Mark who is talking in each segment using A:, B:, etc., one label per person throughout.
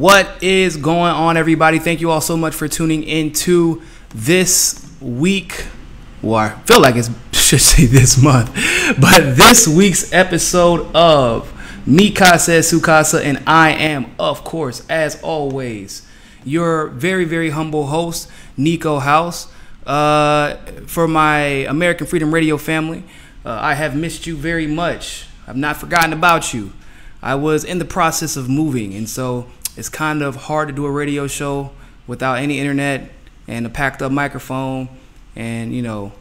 A: What is going on, everybody? Thank you all so much for tuning into this week. Well, I feel like it should say this month, but this week's episode of Mi Casa es Su Casa, and I am, of course, as always, your very, very humble host, Niko House. For my American Freedom Radio family, I have missed you very much. I've not forgotten about you. I was in the process of moving, and so it's kind of hard to do a radio show without any internet and a packed up microphone and, and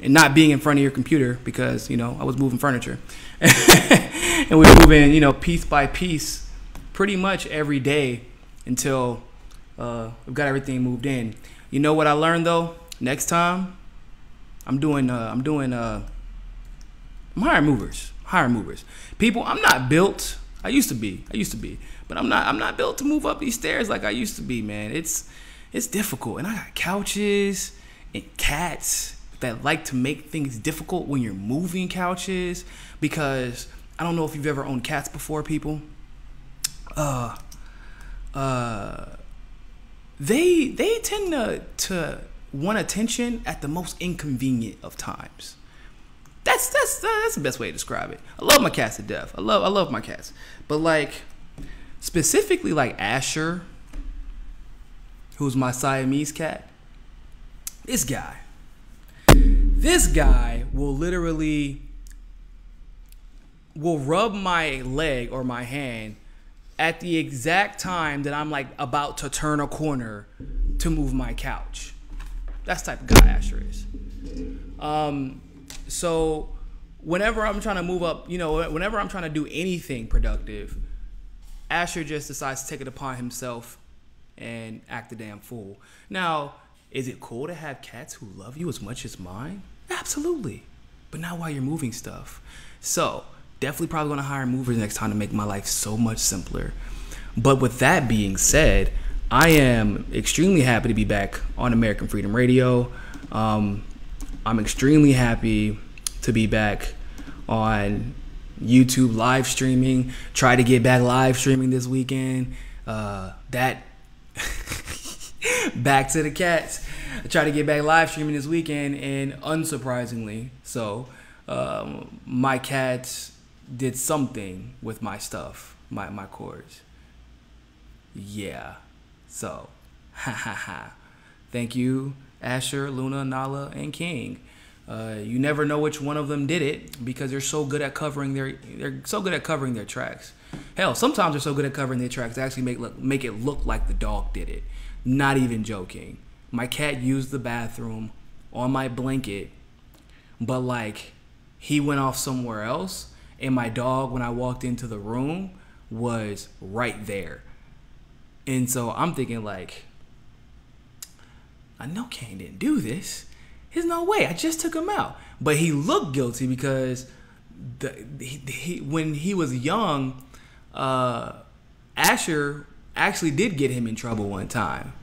A: not being in front of your computer because, I was moving furniture. And we were moving, piece by piece pretty much every day until we've got everything moved in. You know what I learned, though? Next time, I'm hiring movers. People, I'm not built. I used to be, but I'm not built to move up these stairs like I used to be, man. It's difficult, and I got couches and cats that like to make things difficult when you're moving couches, because I don't know if you've ever owned cats before, people. They tend to want attention at the most inconvenient of times. That's the best way to describe it. I love my cats to death. I love my cats. But specifically Asher, who's my Siamese cat, this guy will rub my leg or my hand at the exact time that I'm about to turn a corner to move my couch. That's the type of guy Asher is. So whenever I'm trying to move up, whenever I'm trying to do anything productive, Asher just decides to take it upon himself and act a damn fool. Now, is it cool to have cats who love you as much as mine? Absolutely. But not while you're moving stuff. So definitely probably going to hire movers next time to make my life so much simpler. But with that being said, I am extremely happy to be back on American Freedom Radio. I'm extremely happy to be back on YouTube live streaming. Try to get back live streaming this weekend. Back to the cats. I tried to get back live streaming this weekend, and unsurprisingly, my cats did something with my stuff, my cords. Yeah. So, thank you, Asher, Luna, Nala, and King. You never know which one of them did it because they're so good at covering their tracks. Hell, sometimes they're so good at covering their tracks they actually make it look like the dog did it. Not even joking. My cat used the bathroom on my blanket, but he went off somewhere else, and my dog, when I walked into the room, was right there. And so I'm thinking I know Kane didn't do this. There's no way. I just took him out. But he looked guilty because when he was young, Asher actually did get him in trouble one time.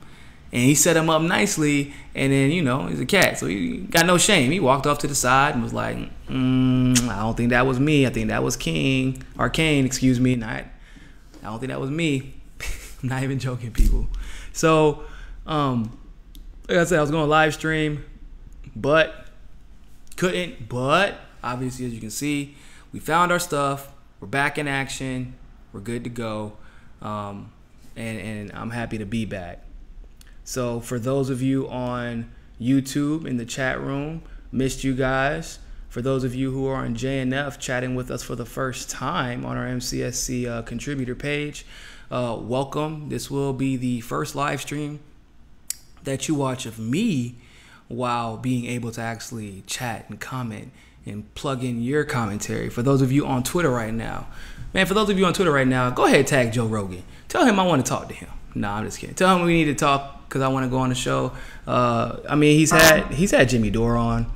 A: And he set him up nicely, and then, he's a cat, so he got no shame. He walked off to the side and was like, I don't think that was me. I think that was Kane, excuse me. I don't think that was me. I'm not even joking, people. So, like I said, I was going to live stream, but couldn't. But obviously, as you can see, we found our stuff. We're back in action. We're good to go. And I'm happy to be back. So for those of you on YouTube in the chat room, missed you guys. For those of you who are on JNF chatting with us for the first time on our MCSC contributor page, welcome. This will be the first live stream that you watch of me while being able to actually chat and comment and plug in your commentary. For those of you on Twitter right now, go ahead, tag Joe Rogan. Tell him I want to talk to him. Nah, I'm just kidding. Tell him we need to talk because I want to go on the show. He's had Jimmy Dore on.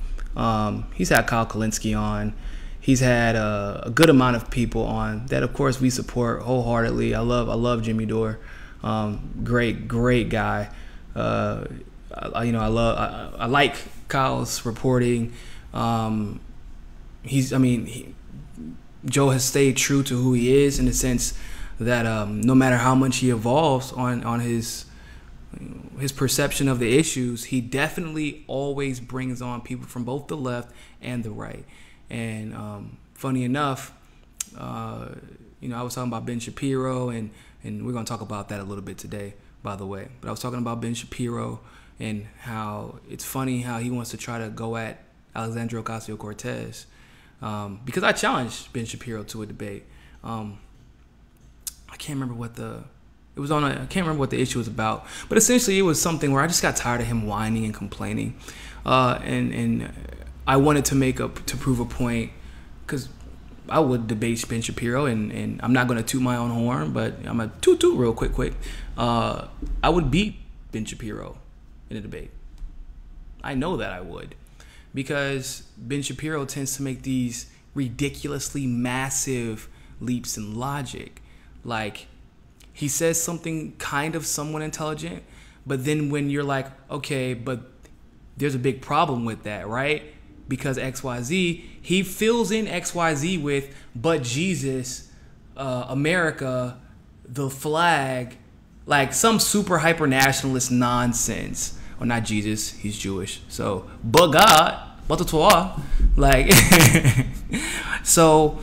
A: He's had Kyle Kalinske on. He's had a good amount of people on that, of course, we support wholeheartedly. I love Jimmy Dore. Great guy. I like Kyle's reporting. Joe has stayed true to who he is in the sense that no matter how much he evolves on his perception of the issues, he definitely always brings on people from both the left and the right. And funny enough, I was talking about Ben Shapiro, and we're going to talk about that a little bit today, by the way. But I was talking about Ben Shapiro and how it's funny how he wants to try to go at Alexandria Ocasio-Cortez, because I challenged Ben Shapiro to a debate. I can't remember what the issue was about, but essentially it was something where I just got tired of him whining and complaining, and I wanted to prove a point, because I would debate Ben Shapiro, and I'm not going to toot my own horn, but I'm going to toot real quick. I would beat Ben Shapiro in a debate. I know that I would, because Ben Shapiro tends to make these ridiculously massive leaps in logic. Like, he says something kind of somewhat intelligent, but then when you're like, okay, but there's a big problem with that, right? Because XYZ, he fills in XYZ with, but Jesus, America, the flag, like some super hyper nationalist nonsense. Or not Jesus, he's Jewish. So, but God, but the Torah, like, so,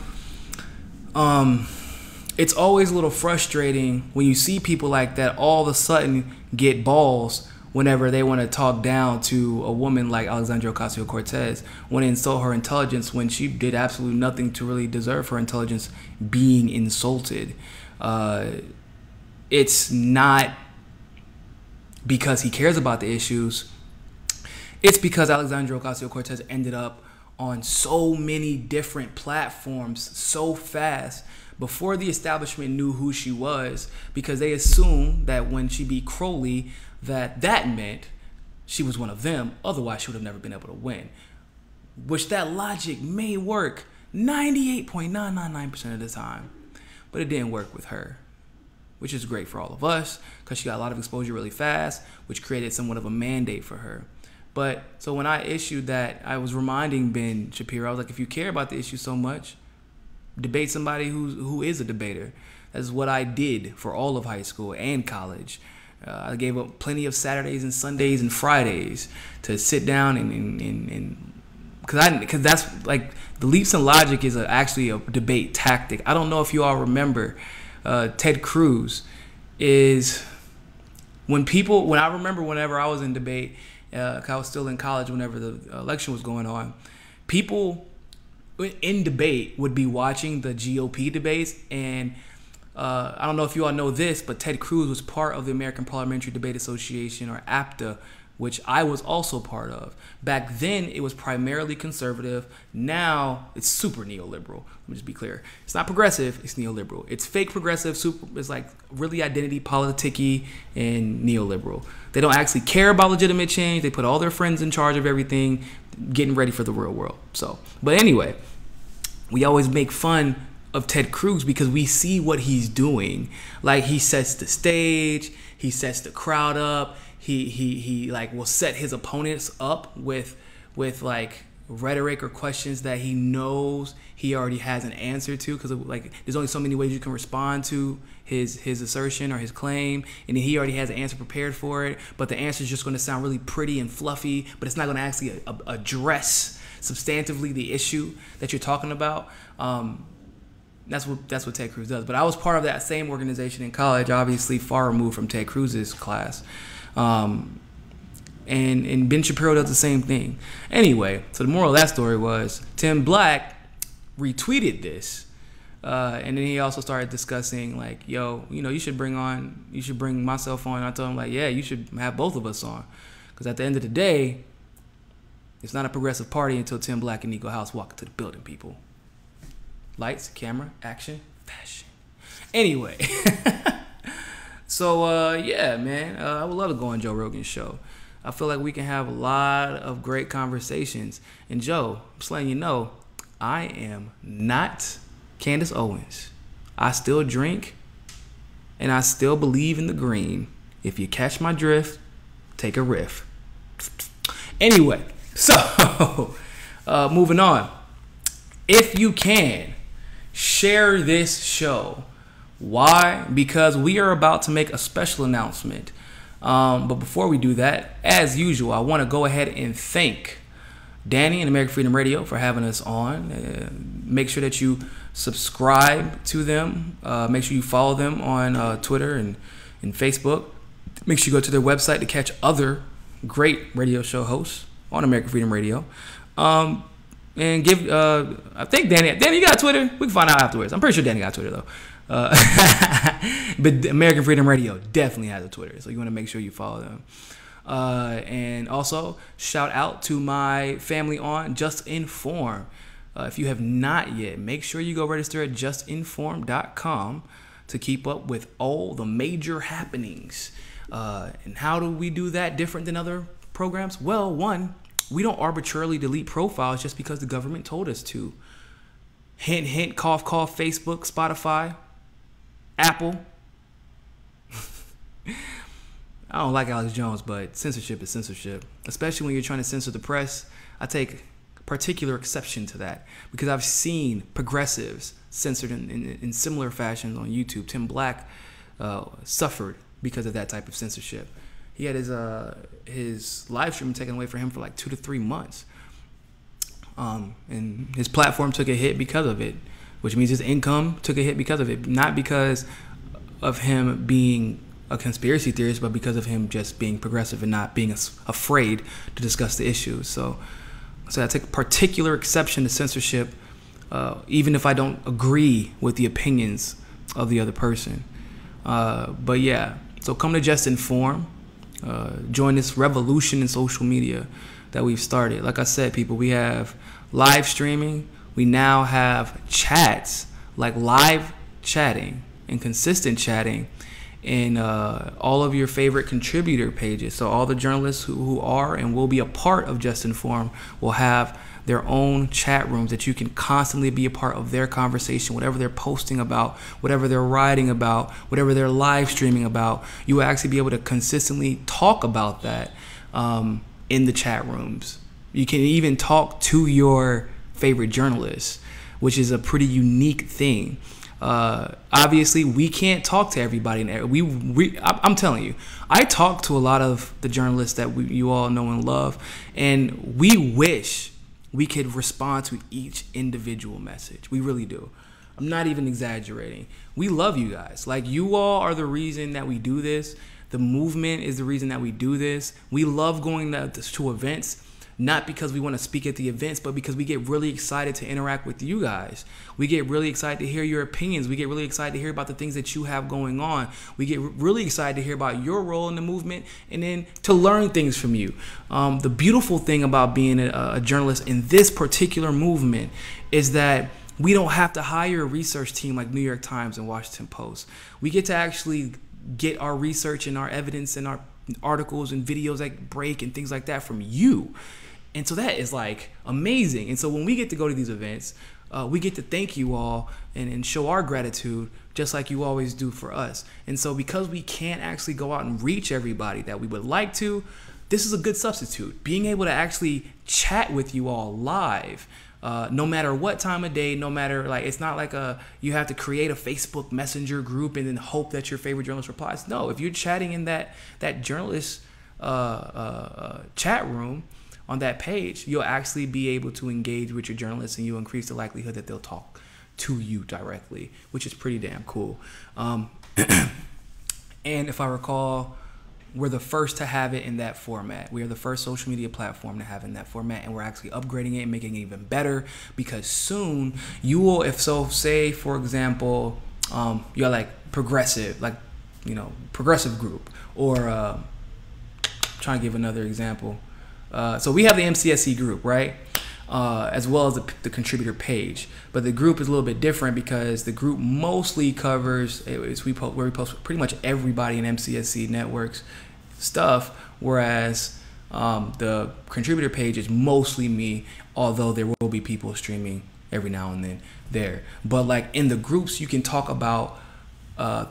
A: it's always a little frustrating when you see people like that all of a sudden get balls whenever they want to talk down to a woman like Alexandria Ocasio-Cortez, want to insult her intelligence when she did absolutely nothing to really deserve her intelligence being insulted. It's not because he cares about the issues. It's because Alexandria Ocasio-Cortez ended up on so many different platforms so fast before the establishment knew who she was, because they assumed that when she beat Crowley, that meant she was one of them. Otherwise, she would have never been able to win. Which that logic may work 98.999% of the time, but it didn't work with her, which is great for all of us because she got a lot of exposure really fast, which created somewhat of a mandate for her. But so when I issued that, I was reminding Ben Shapiro, I was like, if you care about the issue so much, debate somebody who is a debater. That's what I did for all of high school and college. I gave up plenty of Saturdays and Sundays and Fridays to sit down and because that's like the leaps in logic is actually a debate tactic. I don't know if you all remember Ted Cruz is whenever I was in debate, I was still in college whenever the election was going on, people in debate would be watching the GOP debates, and I don't know if you all know this, but Ted Cruz was part of the American Parliamentary Debate Association, or APTA, which I was also part of. Back then, it was primarily conservative. Now, it's super neoliberal. Let me just be clear. It's not progressive, it's neoliberal. It's fake progressive, it's like really identity politic-y and neoliberal. They don't actually care about legitimate change. They put all their friends in charge of everything, getting ready for the real world. So, but anyway, we always make fun of Ted Cruz because we see what he's doing. Like, he sets the stage, he sets the crowd up, he like will set his opponents up with like rhetoric or questions that he knows he already has an answer to, because like there's only so many ways you can respond to his assertion or his claim, and he already has an answer prepared for it, but the answer is just going to sound really pretty and fluffy, but it's not going to actually address substantively the issue that you're talking about. That's what Ted Cruz does. But I was part of that same organization in college, obviously far removed from Ted Cruz's class. And Ben Shapiro does the same thing. Anyway, so the moral of that story was Tim Black retweeted this, and then he also started discussing like, yo, you should bring myself on. I told him like, yeah, you should have both of us on, because at the end of the day, it's not a progressive party until Tim Black and Niko House walk into the building, people. Lights, camera, action, fashion. Anyway. So, yeah, man, I would love to go on Joe Rogan's show. I feel like we can have a lot of great conversations. And Joe, I'm just letting you know, I am not Candace Owens. I still drink, and I still believe in the green. If you catch my drift, take a riff. Anyway, so, moving on. If you can, share this show Why? Because we are about to make a special announcement. But before we do that, as usual, I want to go ahead and thank Danny and American Freedom Radio for having us on. Make sure that you subscribe to them. Make sure you follow them on Twitter and Facebook. Make sure you go to their website to catch other great radio show hosts on American Freedom Radio. And give, I think Danny, you got Twitter? We can find out afterwards. I'm pretty sure Danny got Twitter though. But American Freedom Radio definitely has a Twitter, so you want to make sure you follow them. And also shout out to my family on Just Inform. If you have not yet, make sure you go register at justinform.com to keep up with all the major happenings. And how do we do that different than other programs? Well, one, we don't arbitrarily delete profiles just because the government told us to. Hint, hint, cough, cough, Facebook, Spotify, Apple. I don't like Alex Jones, but censorship is censorship, especially when you're trying to censor the press. I take particular exception to that because I've seen progressives censored in similar fashions on YouTube. Tim Black suffered because of that type of censorship. He had his live stream taken away from him for like 2 to 3 months. And his platform took a hit because of it, which means his income took a hit because of it. Not because of him being a conspiracy theorist, but because of him just being progressive and not being afraid to discuss the issues. So I take particular exception to censorship, even if I don't agree with the opinions of the other person. But yeah, so come to Just Inform. Join this revolution in social media that we've started. Like I said, people, we have live streaming. We now have chats, like live chatting and consistent chatting in all of your favorite contributor pages. So all the journalists who are and will be a part of Just Inform will have their own chat rooms that you can constantly be a part of their conversation, whatever they're posting about, whatever they're writing about, whatever they're live streaming about. You will actually be able to consistently talk about that in the chat rooms. You can even talk to your favorite journalists, which is a pretty unique thing. Obviously, we can't talk to everybody. I'm telling you, I talk to a lot of the journalists that you all know and love, and we wish we could respond to each individual message. We really do. I'm not even exaggerating. We love you guys. Like, you all are the reason that we do this. The movement is the reason that we do this. We love going to events, not because we want to speak at the events, but because we get really excited to interact with you guys. We get really excited to hear your opinions. We get really excited to hear about the things that you have going on. We get really excited to hear about your role in the movement and then to learn things from you. The beautiful thing about being a journalist in this particular movement is that we don't have to hire a research team like New York Times and Washington Post. We get to actually get our research and our evidence and our articles and videos that break and things like that from you. And so that is like amazing. And so when we get to go to these events, we get to thank you all and show our gratitude just like you always do for us. And so because we can't actually go out and reach everybody that we would like to, this is a good substitute. Being able to actually chat with you all live, no matter what time of day, no matter, like, it's not like you have to create a Facebook Messenger group and then hope that your favorite journalist replies. No, if you're chatting in that journalist chat room on that page, you'll actually be able to engage with your journalists, and you'll increase the likelihood that they'll talk to you directly, which is pretty damn cool. And if I recall, we're the first to have it in that format. We are the first social media platform to have it in that format, and we're actually upgrading it and making it even better, because soon you will, if so, say for example, you're like progressive, like, you know, progressive group, or trying to give another example. So we have the MCSE group, right? As well as the contributor page. But the group is a little bit different because the group mostly covers, where we post pretty much everybody in MCSE networks stuff, whereas the contributor page is mostly me, although there will be people streaming every now and then there. But like in the groups, you can talk about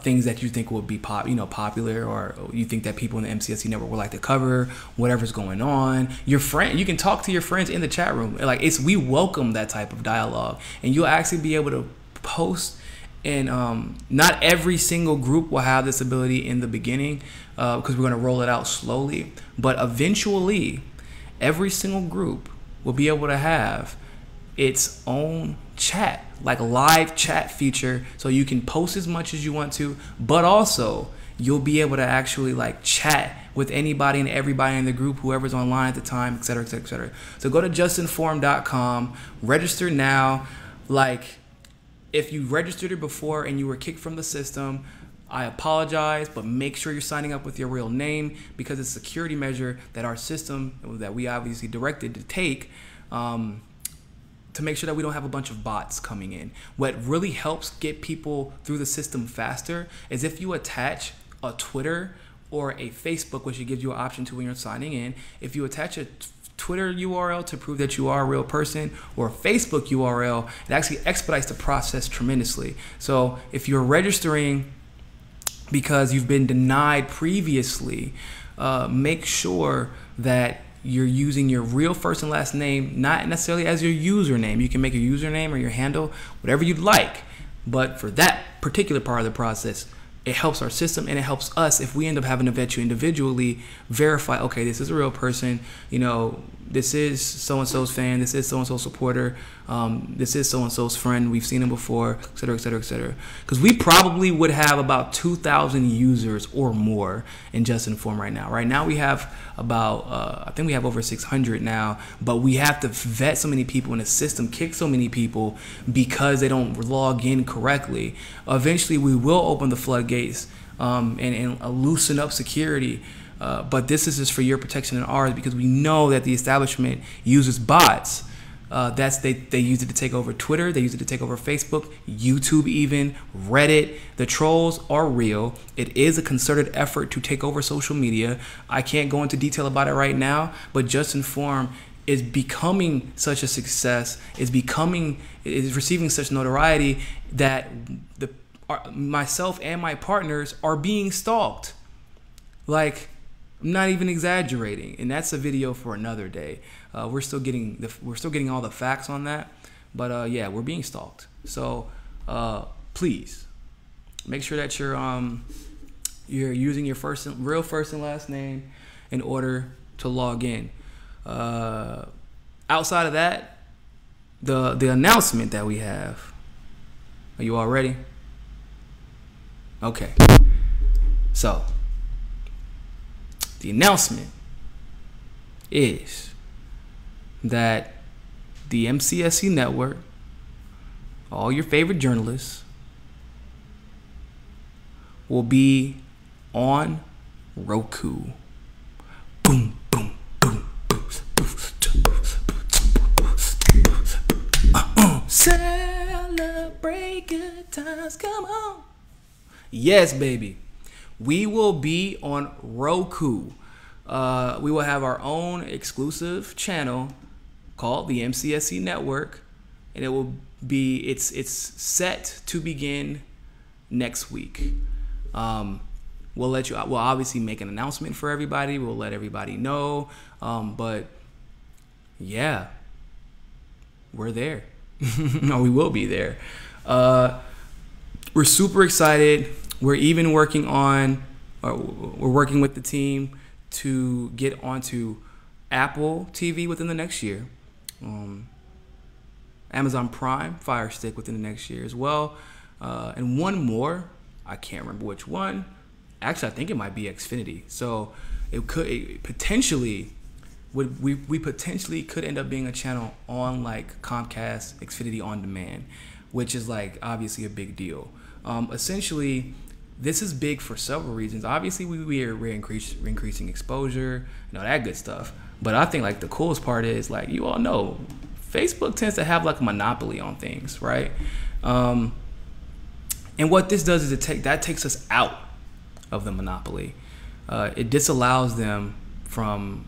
A: things that you think will be popular, or you think that people in the MCSE network would like to cover, whatever's going on. Your friend, you can talk to your friends in the chat room. Like, we welcome that type of dialogue, and you'll actually be able to post And not every single group will have this ability in the beginning, because we're going to roll it out slowly. But eventually, every single group will be able to have its own chat, like live chat feature, so you can post as much as you want to, but also you'll be able to actually like chat with anybody and everybody in the group, whoever's online at the time, etc., etc., etc. So go to justinform.com, register now. Like, if you registered it before and you were kicked from the system, I apologize, but make sure you're signing up with your real name, because it's a security measure that our system, that we obviously directed to take, to make sure that we don't have a bunch of bots coming in. What really helps get people through the system faster is if you attach a Twitter or a Facebook, which it gives you an option to when you're signing in. If you attach a Twitter URL to prove that you are a real person, or a Facebook URL, it actually expedites the process tremendously. So if you're registering because you've been denied previously, make sure that you're using your real first and last name, not necessarily as your username. You can make your username or your handle whatever you'd like, but for that particular part of the process, it helps our system, and it helps us if we end up having to vet you individually, verify, okay, this is a real person, you know, this is so-and-so's fan, this is so-and-so's supporter, this is so-and-so's friend, we've seen him before, et cetera, et cetera, et cetera. Because we probably would have about 2,000 users or more in Just Inform right now. Right now we have about, I think we have over 600 now, but we have to vet so many people in the system, kick so many people because they don't log in correctly. Eventually we will open the floodgates and loosen up security. But this is just for your protection and ours, because we know that the establishment uses bots. They use it to take over Twitter, they use it to take over Facebook, YouTube, even Reddit. The trolls are real. It is a concerted effort to take over social media. I can't go into detail about it right now, but Just Inform is becoming such a success, is receiving such notoriety that myself and my partners are being stalked. Like, I'm not even exaggerating, and that's a video for another day. We're still getting all the facts on that, but yeah, we're being stalked. So please make sure that you're using your real first and last name in order to log in. Outside of that, the announcement that we have. Are you all ready? Okay. So the announcement is that the MCSC network, all your favorite journalists, will be on Roku. Boom, boom, boom, boom, boom. Celebrate good times, come on. Yes, baby. We will be on Roku. We will have our own exclusive channel called the MCSC Network, and it's set to begin next week. We'll obviously make an announcement for everybody. We'll let everybody know. But yeah, we're there. No, we will be there. We're super excited. We're even working with the team to get onto Apple TV within the next year. Amazon Prime Fire Stick within the next year as well. And one more, I can't remember which one. Actually, I think it might be Xfinity. So we potentially could end up being a channel on like Comcast Xfinity On Demand, which is like obviously a big deal. Essentially, this is big for several reasons. Obviously, we're increasing exposure, that good stuff. But I think like the coolest part is, like, you all know, Facebook tends to have like a monopoly on things, right? And what this does is that takes us out of the monopoly. It disallows them from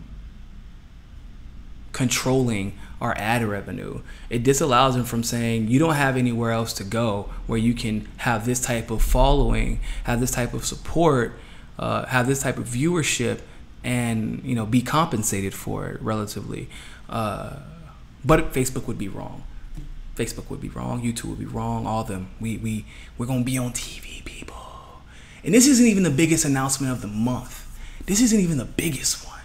A: controlling our ad revenue. It disallows them from saying you don't have anywhere else to go where you can have this type of following, have this type of support, have this type of viewership, and be compensated for it relatively. But Facebook would be wrong. Facebook would be wrong. YouTube would be wrong. All of them. We're gonna be on TV, people. And this isn't even the biggest announcement of the month. This isn't even the biggest one.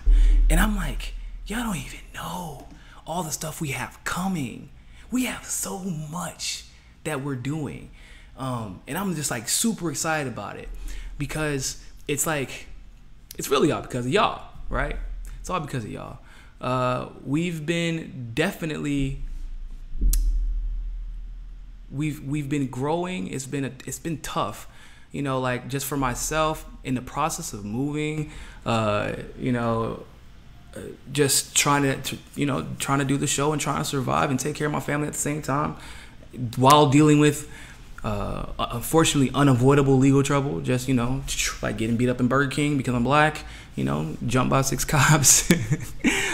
A: And I'm like, y'all don't even know all the stuff we have coming. We have so much that we're doing. And I'm just like super excited about it, because it's like, it's really all because of y'all, right? It's all because of y'all. We've been definitely, we've been growing. It's been tough, you know, like just for myself in the process of moving, you know, just trying to do the show and trying to survive and take care of my family at the same time, while dealing with unfortunately unavoidable legal trouble, just, you know, like getting beat up in Burger King because I'm black, you know, jumped by 6 cops,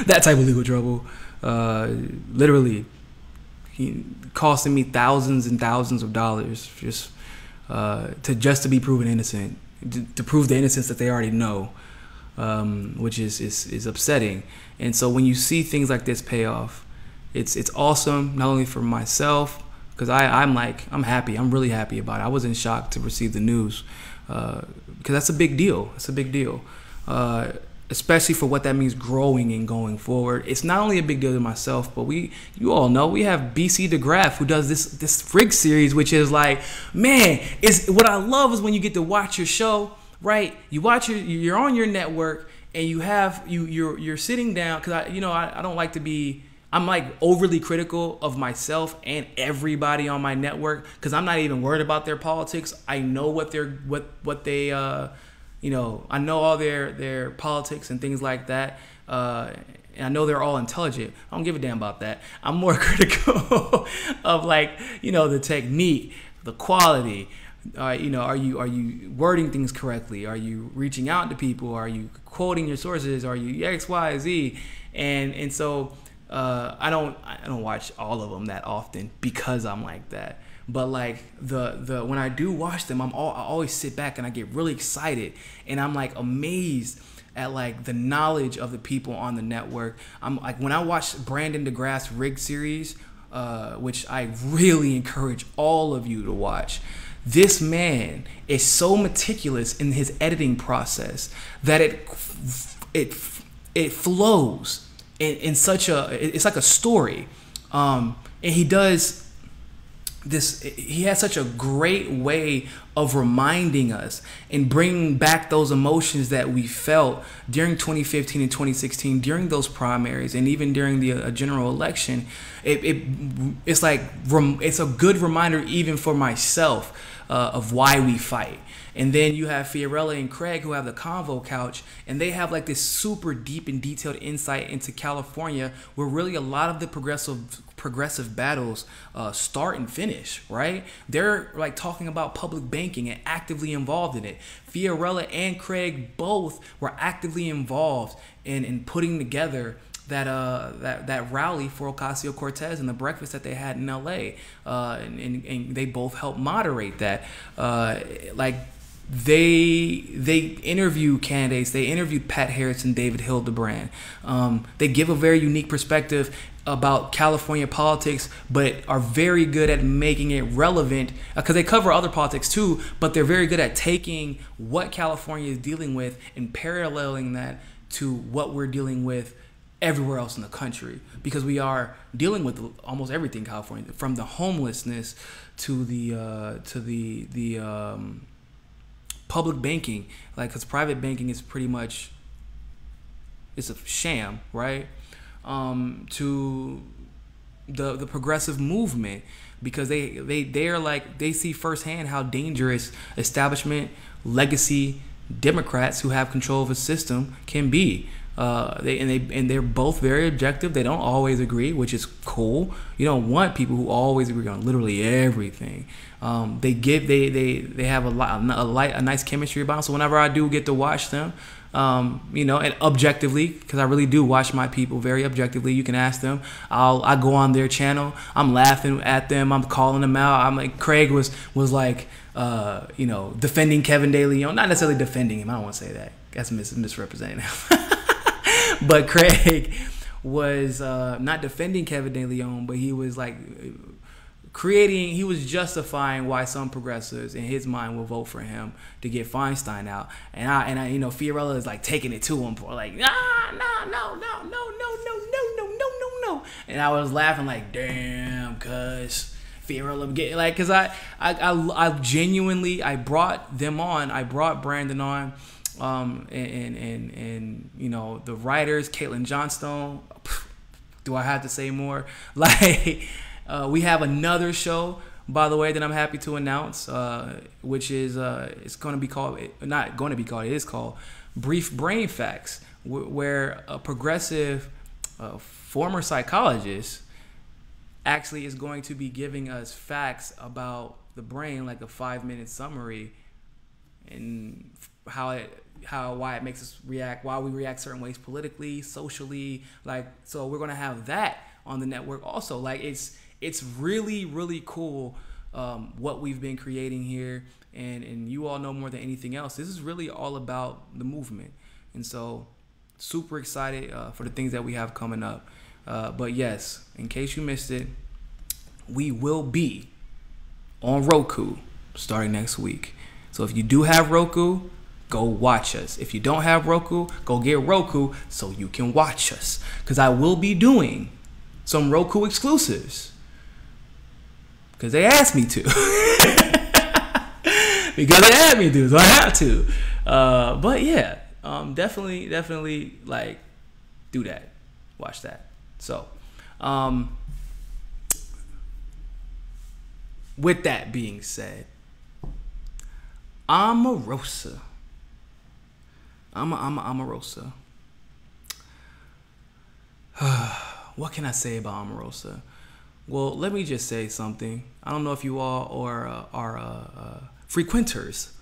A: that type of legal trouble, literally costing me thousands and thousands of dollars just to be proven innocent, to prove the innocence that they already know, which is upsetting. And so when you see things like this pay off, it's awesome, not only for myself, because I'm happy. I'm really happy about it. I was in shock to receive the news, because that's a big deal. It's a big deal, especially for what that means growing and going forward. It's not only a big deal to myself, but you all know we have BC DeGraff, who does this Rig series, which is like, man, it's what I love is when you get to watch your show, right? You watch you're on your network and you're sitting down, because I don't like to be. I'm like overly critical of myself and everybody on my network, because I'm not even worried about their politics. I know what they I know all their politics and things like that. And I know they're all intelligent. I don't give a damn about that. I'm more critical of the technique, the quality. Are you wording things correctly? Are you reaching out to people? Are you quoting your sources? Are you X, Y, Z? And so. I don't watch all of them that often because I'm like that. But like the when I do watch them, I always sit back and I get really excited, and I'm like amazed at like the knowledge of the people on the network. I'm like, when I watch Brandon DeGraff's Rig series, which I really encourage all of you to watch. This man is so meticulous in his editing process that it flows. In such it's like a story, and he does this. He has such a great way of reminding us and bringing back those emotions that we felt during 2015 and 2016, during those primaries, and even during the general election. It's a good reminder even for myself of why we fight. And then you have Fiorella and Craig, who have the Convo Couch, and they have like this super deep and detailed insight into California, where really a lot of the progressive battles start and finish, right? They're like talking about public banking and actively involved in it. Fiorella and Craig both were actively involved in putting together that rally for Ocasio-Cortez and the breakfast that they had in LA, and they both helped moderate that. They interview candidates. They interviewed Pat Harris and David Hildebrand. They give a very unique perspective about California politics, but are very good at making it relevant, because they cover other politics too, but they're very good at taking what California is dealing with and paralleling that to what we're dealing with everywhere else in the country, because we are dealing with almost everything in California, from the homelessness to the public banking, like, because private banking is pretty much, it's a sham, right? To the progressive movement, because they are like, they see firsthand how dangerous establishment legacy Democrats who have control of a system can be. They're both very objective. They don't always agree, which is cool. You don't want people who always agree on literally everything. They have a nice chemistry about them. So whenever I do get to watch them, and objectively, because I really do watch my people very objectively. You can ask them. I go on their channel. I'm laughing at them. I'm calling them out. I'm like, Craig was like, defending Kevin De Leon. Not necessarily defending him. I don't want to say that. That's misrepresenting him. But Craig was not defending Kevin De Leon, but he was like he was justifying why some progressives in his mind will vote for him to get Feinstein out. And I Fiorella is like taking it to him for like, no. And I was laughing like, damn, cuz Fiorella get like, cause I genuinely, I brought them on. I brought Brandon on, and the writers, Caitlin Johnstone. Do I have to say more? Like, we have another show, by the way, that I'm happy to announce, which is it's going to be called, not going to be called, it is called Brief Brain Facts, where a progressive former psychologist actually is going to be giving us facts about the brain, like a 5-minute summary, and why it makes us react, why we react certain ways politically, socially, like, so we're gonna have that on the network also. Like, it's really, really cool what we've been creating here, and you all know more than anything else, this is really all about the movement. And so super excited for the things that we have coming up. But yes, in case you missed it, we will be on Roku starting next week. So if you do have Roku, go watch us. If you don't have Roku, go get Roku so you can watch us. Because I will be doing some Roku exclusives. Because they asked me to. Because they asked me to, so I have to. But yeah, definitely like do that. Watch that. So, with that being said, Omarosa. Omarosa. What can I say about Omarosa? Well, let me just say something. I don't know if you all are frequenters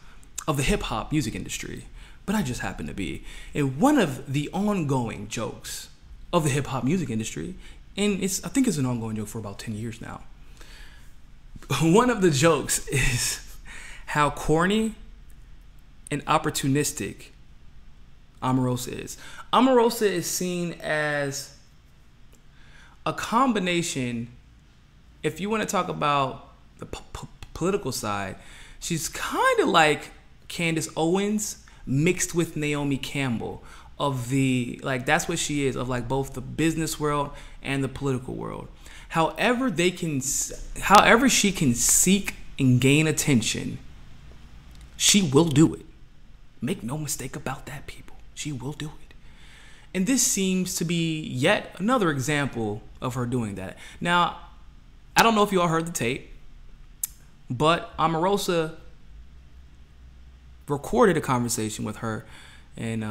A: of the hip-hop music industry, but I just happen to be. And one of the ongoing jokes of the hip-hop music industry, and I think it's an ongoing joke for about 10 years now. One of the jokes is how corny and opportunistic Omarosa is. Omarosa is seen as a combination, if you want to talk about the political side, she's kind of like Candace Owens mixed with Naomi Campbell of the, like, that's what she is, of like both the business world and the political world. However she can seek and gain attention, she will do it. Make no mistake about that, people. She will do it. And this seems to be yet another example of her doing that. Now, I don't know if you all heard the tape, but Omarosa recorded a conversation with her and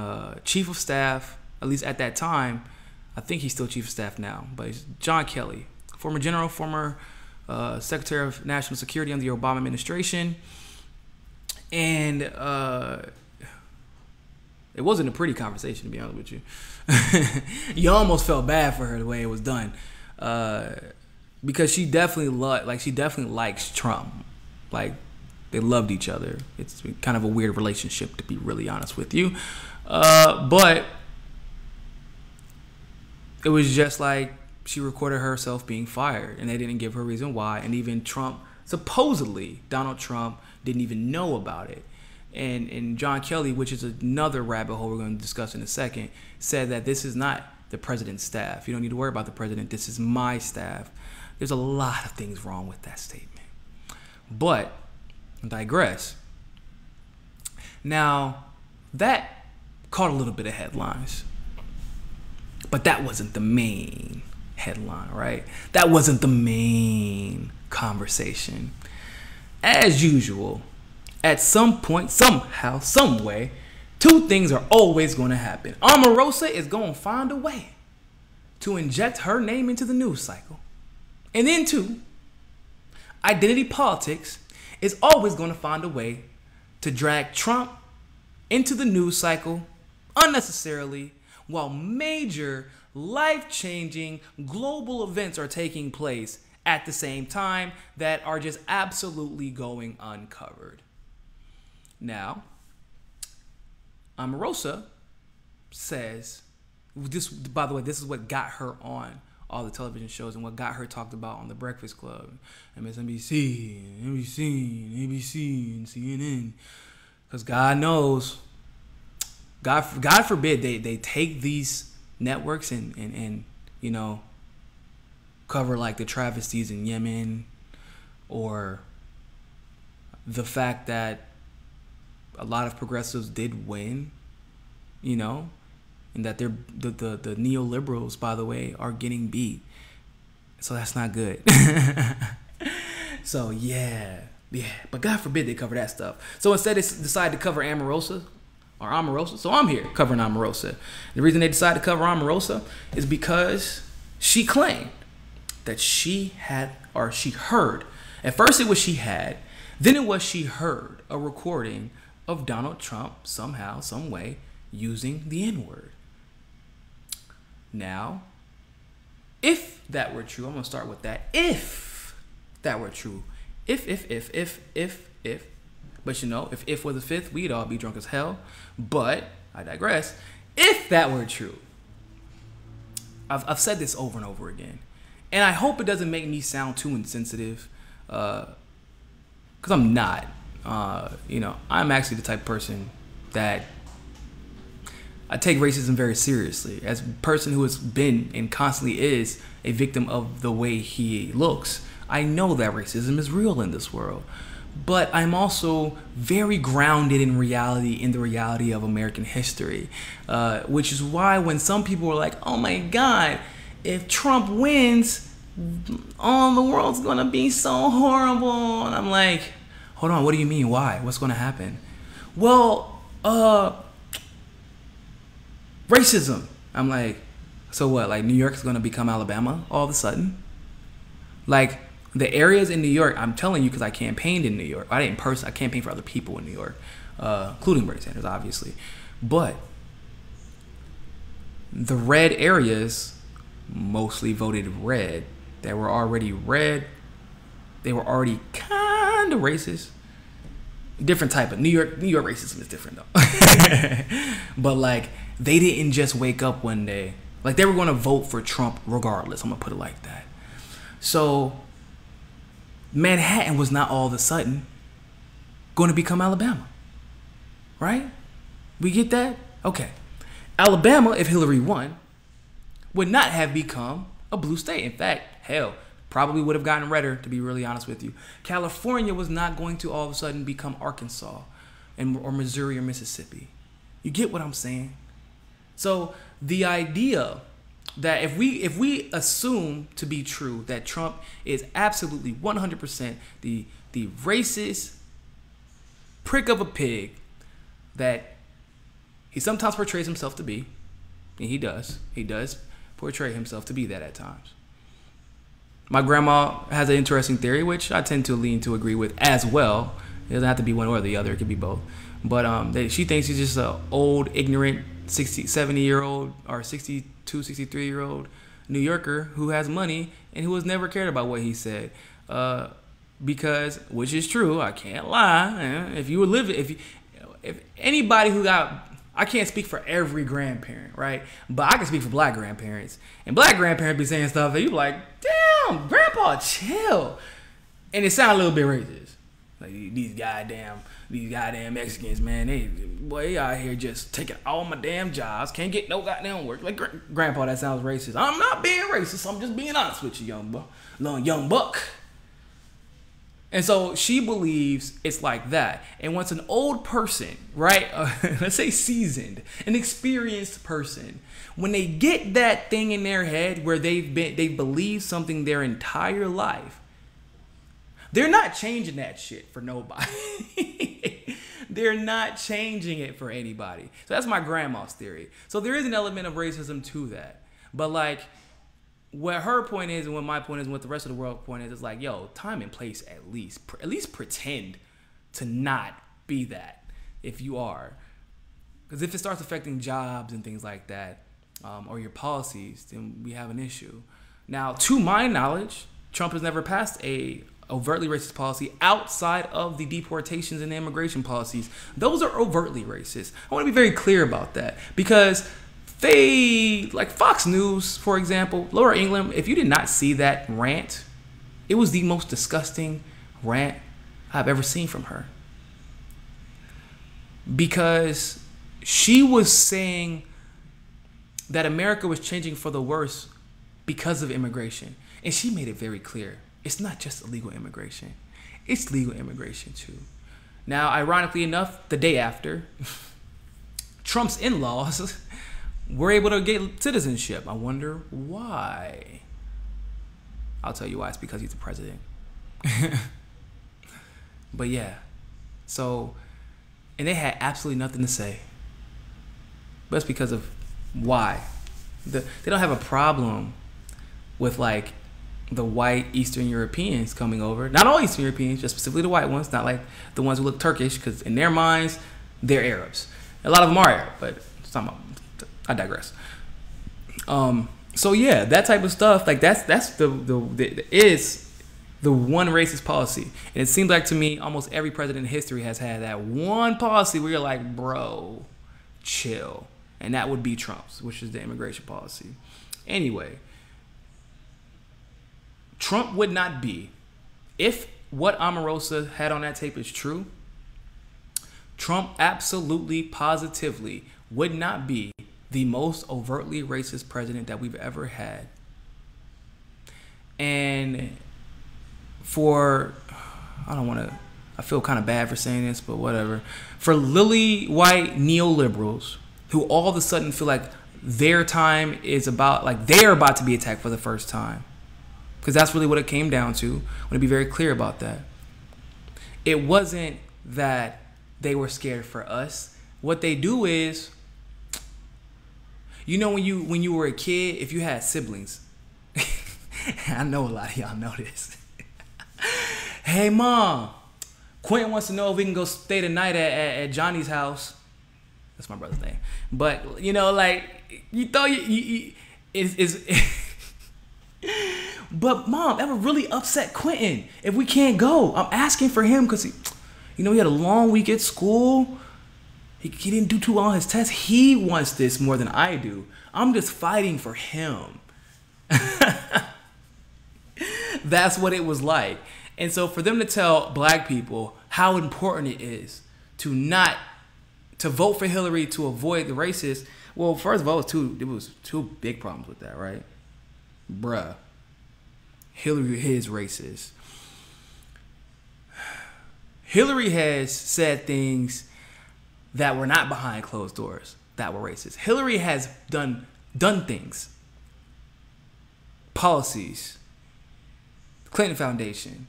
A: Chief of Staff, at least at that time, I think he's still Chief of Staff now, but it's John Kelly, former general, former Secretary of National Security under the Obama administration. And it wasn't a pretty conversation, to be honest with you. You almost felt bad for her the way it was done, because she definitely likes Trump. Like, they loved each other. It's kind of a weird relationship, to be really honest with you. But it was just like she recorded herself being fired, and they didn't give her a reason why. And even Trump, supposedly Donald Trump, didn't even know about it. And John Kelly, which is another rabbit hole we're going to discuss in a second, said that this is not the president's staff. You don't need to worry about the president. This is my staff. There's a lot of things wrong with that statement. But I digress. Now, that caught a little bit of headlines. But that wasn't the main headline, right? That wasn't the main conversation. As usual, at some point, somehow, some way, two things are always going to happen. Omarosa is going to find a way to inject her name into the news cycle. And then two, identity politics is always going to find a way to drag Trump into the news cycle unnecessarily, while major, life-changing global events are taking place at the same time that are just absolutely going uncovered. Now, Omarosa says, this, by the way, this is what got her on all the television shows and what got her talked about on The Breakfast Club, MSNBC, NBC, ABC, and CNN. Because God knows, God forbid they take these networks and you know, cover like the travesties in Yemen, or the fact that a lot of progressives did win, you know, and that the neoliberals, by the way, are getting beat. So that's not good. So yeah. But God forbid they cover that stuff. So instead they decided to cover Omarosa. So I'm here covering Omarosa. The reason they decided to cover Omarosa is because she claimed that she heard. At first it was she had, then it was she heard a recording of Donald Trump somehow, some way, using the N-word. Now, if that were true, I'm going to start with that. If that were true, if. But you know, if was a fifth, we'd all be drunk as hell. But I digress. If that were true, I've said this over and over again, and I hope it doesn't make me sound too insensitive, because I'm not. You know, I'm actually the type of person that I take racism very seriously. As a person who has been and constantly is a victim of the way he looks, I know that racism is real in this world. But I'm also very grounded in reality, in the reality of American history, which is why when some people are like, oh my God, if Trump wins, the world's going to be so horrible. And I'm like, hold on, what do you mean? Why? What's going to happen? Well, racism. I'm like, so what? Like New York is going to become Alabama all of a sudden? Like, the areas in New York, I'm telling you because I campaigned in New York. I campaigned for other people in New York, including Bernie Sanders, obviously. But the red areas mostly voted red. They were already red. They were already kind of racist. Different type of New York racism is different though. But like, they didn't just wake up one day. Like, they were going to vote for Trump regardless. I'm going to put it like that. So Manhattan was not all of a sudden going to become Alabama, right? We get that? Okay. Alabama, if Hillary won, would not have become a blue state. In fact, hell, probably would have gotten redder, to be really honest with you. California was not going to all of a sudden become Arkansas or Missouri or Mississippi. You get what I'm saying? So the idea that if we assume to be true that Trump is absolutely 100% the racist prick of a pig that he sometimes portrays himself to be, and he does portray himself to be that at times. My grandma has an interesting theory, which I tend to lean to agree with as well. It doesn't have to be one or the other. It could be both. But she thinks he's just an old, ignorant 70-year-old or 62, 63-year-old New Yorker who has money and who has never cared about what he said. Because, which is true, I can't lie. If anybody who got, I can't speak for every grandparent, right? But I can speak for black grandparents. And black grandparents be saying stuff that you like, damn, grandpa, chill. And it sounds a little bit racist. Like, these goddamn Mexicans, man, they out here just taking all my damn jobs, can't get no goddamn work. Like, grandpa, that sounds racist. I'm not being racist. I'm just being honest with you, young buck. And so she believes it's like that. And once an old person, right, let's say seasoned, an experienced person, when they get that thing in their head where they believe something their entire life, they're not changing that shit for nobody. They're not changing it for anybody. So that's my grandma's theory. So there is an element of racism to that. But like, what her point is and what my point is and what the rest of the world point is like, yo, time and place at least pretend to not be that if you are. Because if it starts affecting jobs and things like that, or your policies, then we have an issue. Now, to my knowledge, Trump has never passed a overtly racist policy outside of the deportations and immigration policies. Those are overtly racist. I want to be very clear about that, because They, like Fox News, for example, Laura Ingraham, if you did not see that rant, it was the most disgusting rant I've ever seen from her. Because she was saying that America was changing for the worse because of immigration. And she made it very clear. It's not just illegal immigration. It's legal immigration too. Now, ironically enough, the day after, Trump's in-laws were able to get citizenship. I wonder why. I'll tell you why. It's because he's the president. But yeah. So, and they had absolutely nothing to say. But it's because of why. They don't have a problem with like the white Eastern Europeans coming over. Not all Eastern Europeans, just specifically the white ones. Not like the ones who look Turkish, because in their minds, they're Arabs. A lot of them are Arab, but I digress. So yeah, that type of stuff, like that's the one racist policy. And it seems like to me, almost every president in history has had that one policy where you're like, bro, chill. And that would be Trump's, which is the immigration policy. Anyway, Trump would not be, if what Omarosa had on that tape is true, Trump absolutely, positively would not be the most overtly racist president that we've ever had. And I feel kind of bad for saying this, but whatever. For lily white neoliberals who all of a sudden feel like their time is about, like they're about to be attacked for the first time. Because that's really what it came down to. I want to be very clear about that. It wasn't that they were scared for us. What they do is, you know, when you were a kid, if you had siblings, I know a lot of y'all know this. Hey, Mom, Quentin wants to know if we can go stay the night at Johnny's house. That's my brother's name. But, you know, like, you thought but, Mom, that would really upset Quentin if we can't go. I'm asking for him because, he had a long week at school. He didn't do too well on his test. He wants this more than I do. I'm just fighting for him. That's what it was like. And so for them to tell black people how important it is to vote for Hillary to avoid the racists, well, first of all, it was two big problems with that, right? Bruh. Hillary is racist. Hillary has said things that were not behind closed doors that were racist. Hillary has done things, policies, Clinton Foundation,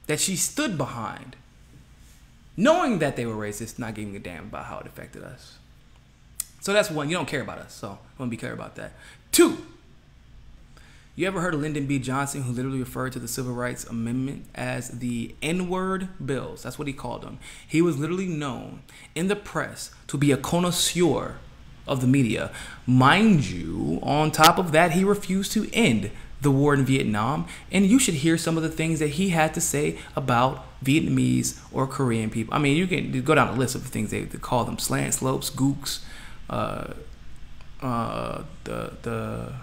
A: that she stood behind, knowing that they were racist, not giving a damn about how it affected us. So that's one. You don't care about us, so I want to be clear about that. Two, you ever heard of Lyndon B. Johnson, who literally referred to the Civil Rights Amendment as the N-word bills? That's what he called them. He was literally known in the press to be a connoisseur of the media. Mind you, on top of that, he refused to end the war in Vietnam. And you should hear some of the things that he had to say about Vietnamese or Korean people. I mean, you can go down a list of the things they call them: slant slopes, gooks, the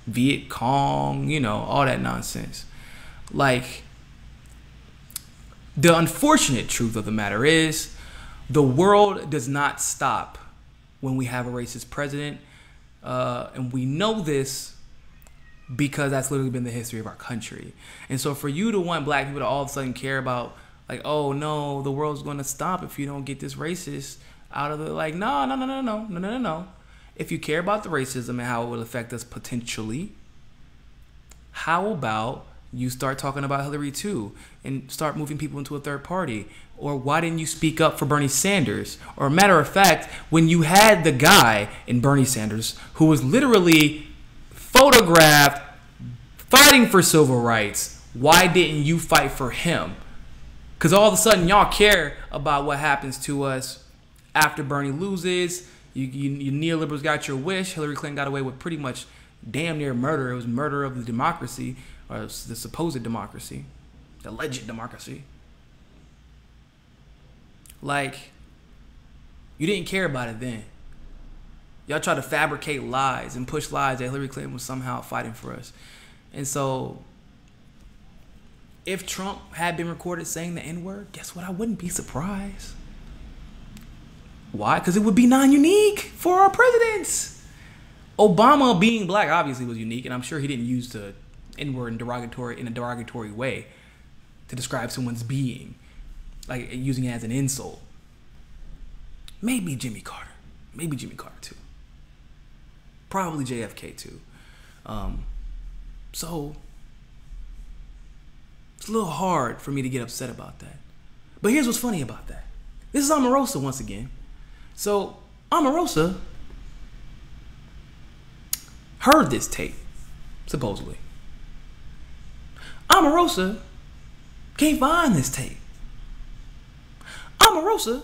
A: Viet Cong, all that nonsense. Like, the unfortunate truth of the matter is, the world does not stop when we have a racist president. And we know this because that's literally been the history of our country. And so for you to want black people to all of a sudden care about, like, oh no, the world's going to stop if you don't get this racist out of the, like, no. If you care about the racism and how it will affect us potentially, how about you start talking about Hillary too and start moving people into a third party? Or why didn't you speak up for Bernie Sanders? Or matter of fact, when you had the guy in Bernie Sanders who was literally photographed fighting for civil rights, why didn't you fight for him? Because all of a sudden y'all care about what happens to us after Bernie loses. You neoliberals got your wish. Hillary Clinton got away with pretty much damn near murder. It was murder of the democracy, or the supposed democracy, the alleged democracy. Like, you didn't care about it then. Y'all try to fabricate lies and push lies that Hillary Clinton was somehow fighting for us. And so, if Trump had been recorded saying the N-word, guess what? I wouldn't be surprised. Why? Because it would be non-unique for our presidents. Obama being black obviously was unique, and I'm sure he didn't use the N-word in a derogatory way to describe someone's being, like using it as an insult. Maybe Jimmy Carter. Maybe Jimmy Carter too. Probably JFK too. So it's a little hard for me to get upset about that. But here's what's funny about that. This is Omarosa once again. So Omarosa heard this tape, supposedly. Omarosa can't find this tape. Omarosa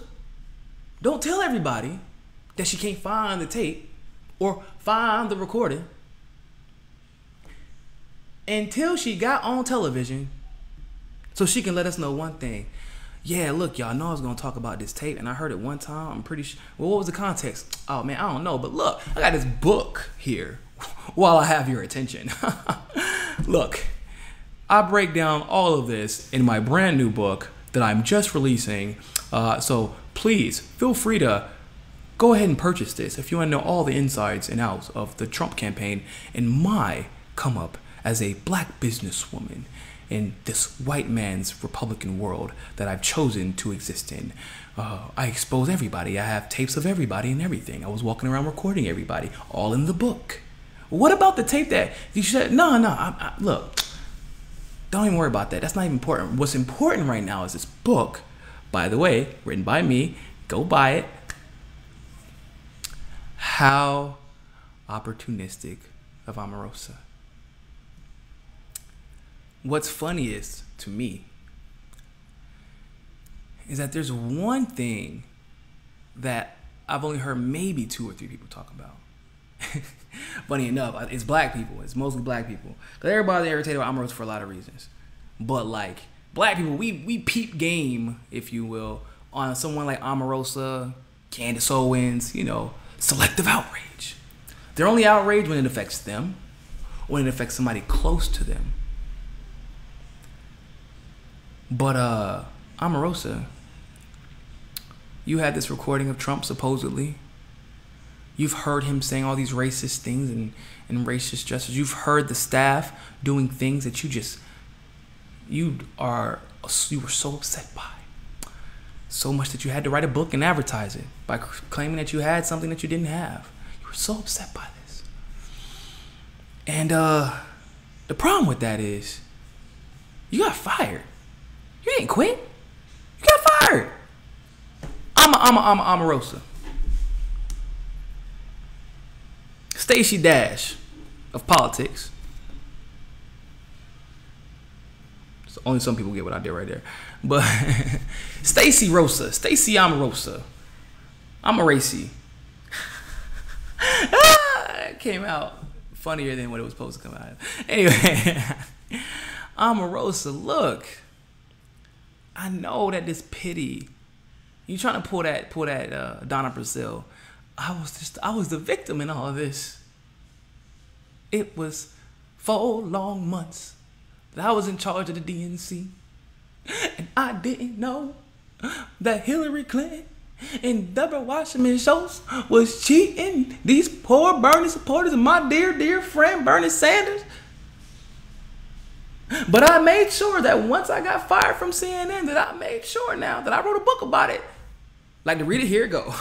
A: don't tell everybody that she can't find the tape or find the recording until she got on television so she can let us know one thing. Yeah, look, y'all know I was going to talk about this tape, and I heard it one time. I'm pretty sure. Well, what was the context? Oh, man, I don't know. But look, I got this book here while I have your attention. Look, I break down all of this in my brand new book that I'm just releasing. So please feel free to go ahead and purchase this if you want to know all the insides and outs of the Trump campaign and my come up as a black businesswoman in this white man's Republican world that I've chosen to exist in. I expose everybody. I have tapes of everybody and everything. I was walking around recording everybody, all in the book. What about the tape that you said? No, look, don't even worry about that. That's not even important. What's important right now is this book, by the way, written by me. Go buy it. How opportunistic of Omarosa. What's funniest to me is that there's one thing that I've only heard maybe 2 or 3 people talk about. Funny enough, it's black people. It's mostly black people. Because everybody's irritated about Omarosa for a lot of reasons. But like, black people, we peep game, if you will, on someone like Omarosa, Candace Owens, selective outrage. They're only outraged when it affects them, when it affects somebody close to them. But Omarosa, you had this recording of Trump supposedly. You've heard him saying all these racist things and racist gestures. You've heard the staff doing things that you were so upset by. So much that you had to write a book and advertise it by claiming that you had something that you didn't have. You were so upset by this. And the problem with that is you got fired. You didn't quit. You got fired. Omarosa. Stacey Dash of politics. So only some people get what I did right there. But Stacey Omarosa. Omarosa. It came out funnier than what it was supposed to come out. Anyway, Omarosa, look. I know that this pity, you trying to pull that Donna Brazile. I was the victim in all of this. It was 4 long months that I was in charge of the DNC, and I didn't know that Hillary Clinton and Deborah Wasserman Schultz was cheating these poor Bernie supporters of my dear friend Bernie Sanders. But I made sure that once I got fired from CNN, that I made sure now that I wrote a book about it. Like to read it, here it go.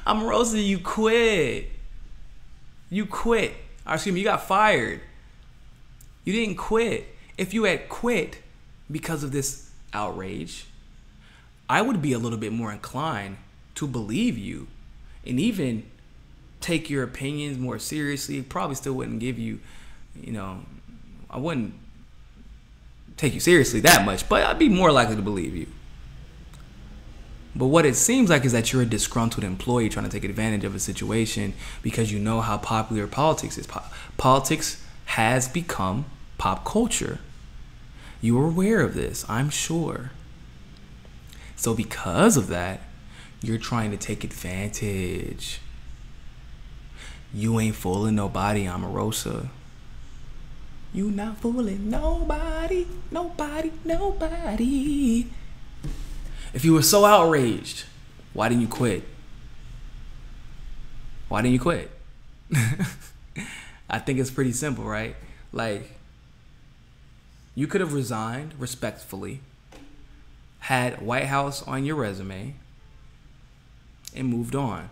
A: Omarosa, you quit. You quit. Or excuse me, you got fired. You didn't quit. If you had quit because of this outrage, I would be a little bit more inclined to believe you and even take your opinions more seriously. Probably still wouldn't give you, I wouldn't take you seriously that much, but I'd be more likely to believe you. But what it seems like is that you're a disgruntled employee trying to take advantage of a situation because you know how popular politics is. Politics has become pop culture. You are aware of this, I'm sure. So because of that, You're trying to take advantage. You ain't fooling nobody, Omarosa. You not fooling nobody, nobody, nobody. If you were so outraged, why didn't you quit? Why didn't you quit? I think it's pretty simple, right? Like, you could have resigned respectfully, had White House on your resume, and moved on.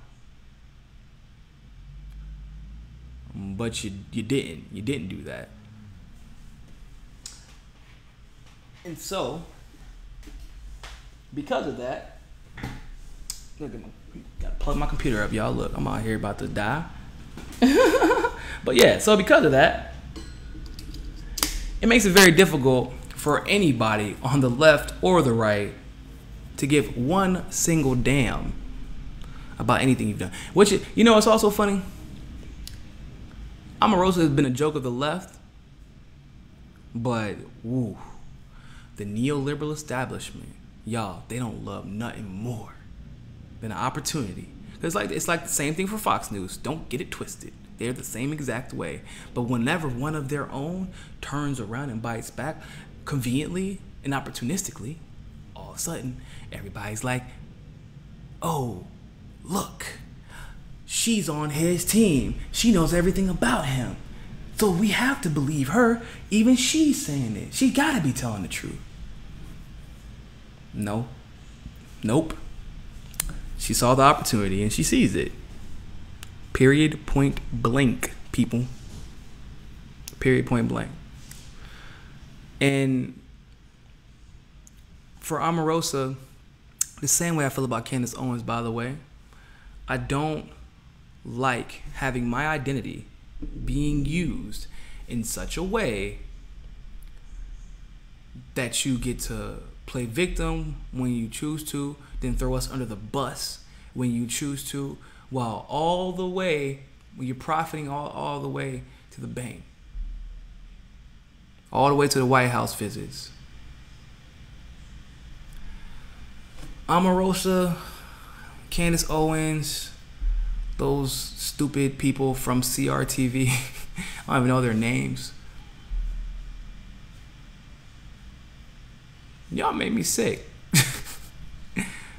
A: But you didn't. You didn't do that. And so, because of that, look at my, gotta plug my computer up, y'all. Look, I'm out here about to die. But yeah, so because of that, it makes it very difficult for anybody on the left or the right to give one single damn about anything you've done. Which, you know, it's also funny. Omarosa has been a joke of the left, but woo, the neoliberal establishment, y'all, they don't love nothing more than an opportunity. It's like the same thing for Fox News. Don't get it twisted. They're the same exact way. But whenever one of their own turns around and bites back conveniently and opportunistically, all of a sudden, everybody's like, oh, look, she's on his team. She knows everything about him. So we have to believe her. Even she's saying it. She got to be telling the truth. No. Nope. She saw the opportunity and she sees it. Period, point blank, people. Period, point blank. And for Omarosa, the same way I feel about Candace Owens, by the way, I don't like having my identity being used in such a way that you get to play victim when you choose to, then throw us under the bus when you choose to, while all the way, when you're profiting all the way to the bank, all the way to the White House visits. Omarosa, Candace Owens, those stupid people from CRTV, I don't even know their names. Y'all made me sick.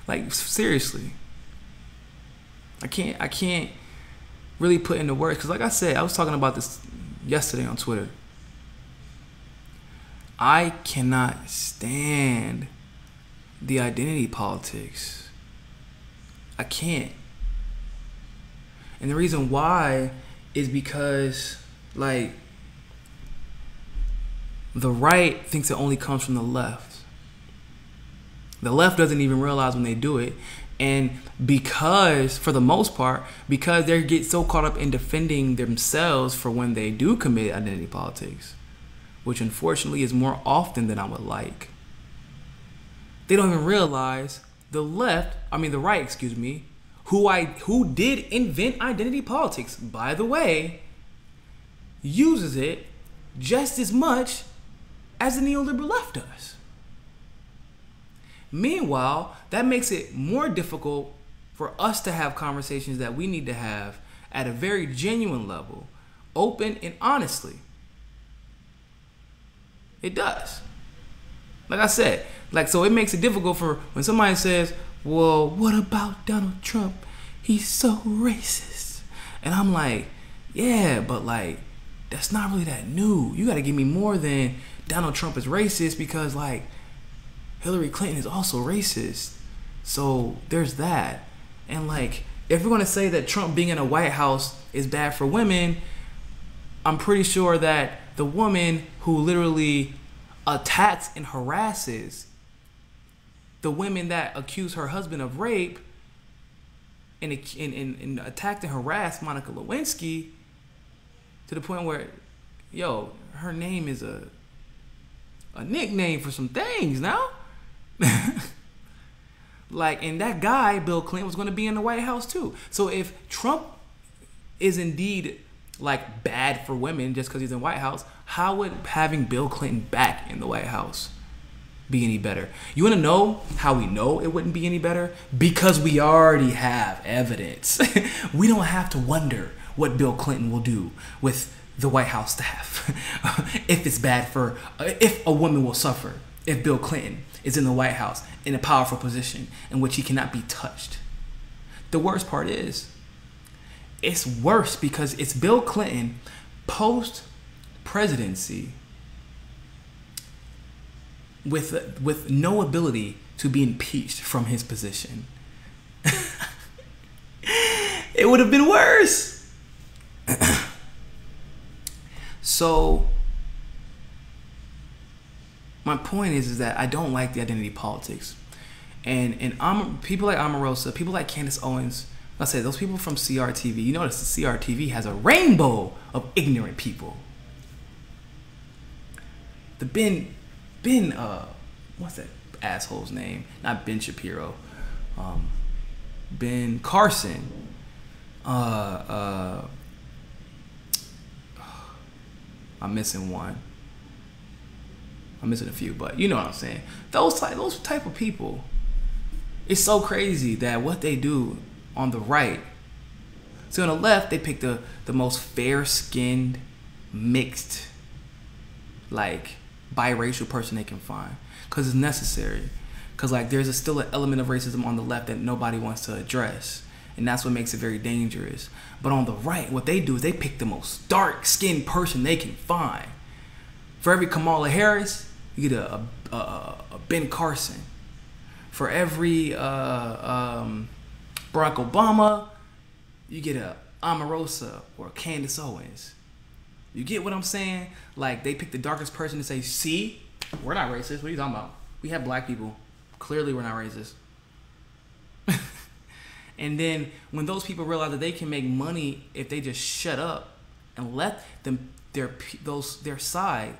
A: Like, seriously. I can't really put into words, because like I said, I was talking about this yesterday on Twitter. I cannot stand the identity politics. I can't. And the reason why is because, like, the right thinks it only comes from the left. The left doesn't even realize when they do it. And because, for the most part, because they get so caught up in defending themselves for when they do commit identity politics, which unfortunately is more often than I would like, they don't even realize the right, who did invent identity politics, by the way, uses it just as much as the neoliberal left does. Meanwhile, that makes it more difficult for us to have conversations that we need to have at a very genuine level, open and honestly. It does. Like I said, so it makes it difficult for when somebody says, well, what about Donald Trump? He's so racist. And I'm like, yeah, but like, that's not really that new. You got to give me more than Donald Trump is racist, because like, Hillary Clinton is also racist. So there's that. And like, if we're going to say that Trump being in a White House is bad for women, I'm pretty sure that the woman who literally attacks and harasses the women that accuse her husband of rape and attacked and harassed Monica Lewinsky to the point where, yo, her name is a nickname for some things now. Like, and that guy, Bill Clinton, was going to be in the White House too. So if Trump is indeed like bad for women just because he's in the White House, how would having Bill Clinton back in the White House be any better. You want to know how we know it wouldn't be any better? Because we already have evidence. We don't have to wonder what Bill Clinton will do with the White House staff. If it's bad for, if a woman will suffer if Bill Clinton is in the White House in a powerful position in which he cannot be touched. The worst part is, it's worse because it's Bill Clinton post-presidency with no ability to be impeached from his position. It would have been worse. So my point is that I don't like the identity politics, and people like Omarosa, people like Candace Owens. I say those people from CRTV. You notice the CRTV has a rainbow of ignorant people. The Ben, what's that asshole's name? Not Ben Shapiro. Ben Carson. I'm missing one. I'm missing a few, but you know what I'm saying. Those type of people. It's so crazy that what they do on the right. So on the left, they pick the most fair-skinned, mixed, like biracial person they can find, because it's necessary. Because like there's still an element of racism on the left that nobody wants to address, and that's what makes it very dangerous. But on the right, what they do is they pick the most dark-skinned person they can find. For every Kamala Harris, you get a Ben Carson. For every Barack Obama, you get a Omarosa or a Candace Owens. You get what I'm saying? Like, they pick the darkest person to say, see, we're not racist. What are you talking about? We have black people. Clearly we're not racist. And then when those people realize that they can make money if they just shut up and let them their side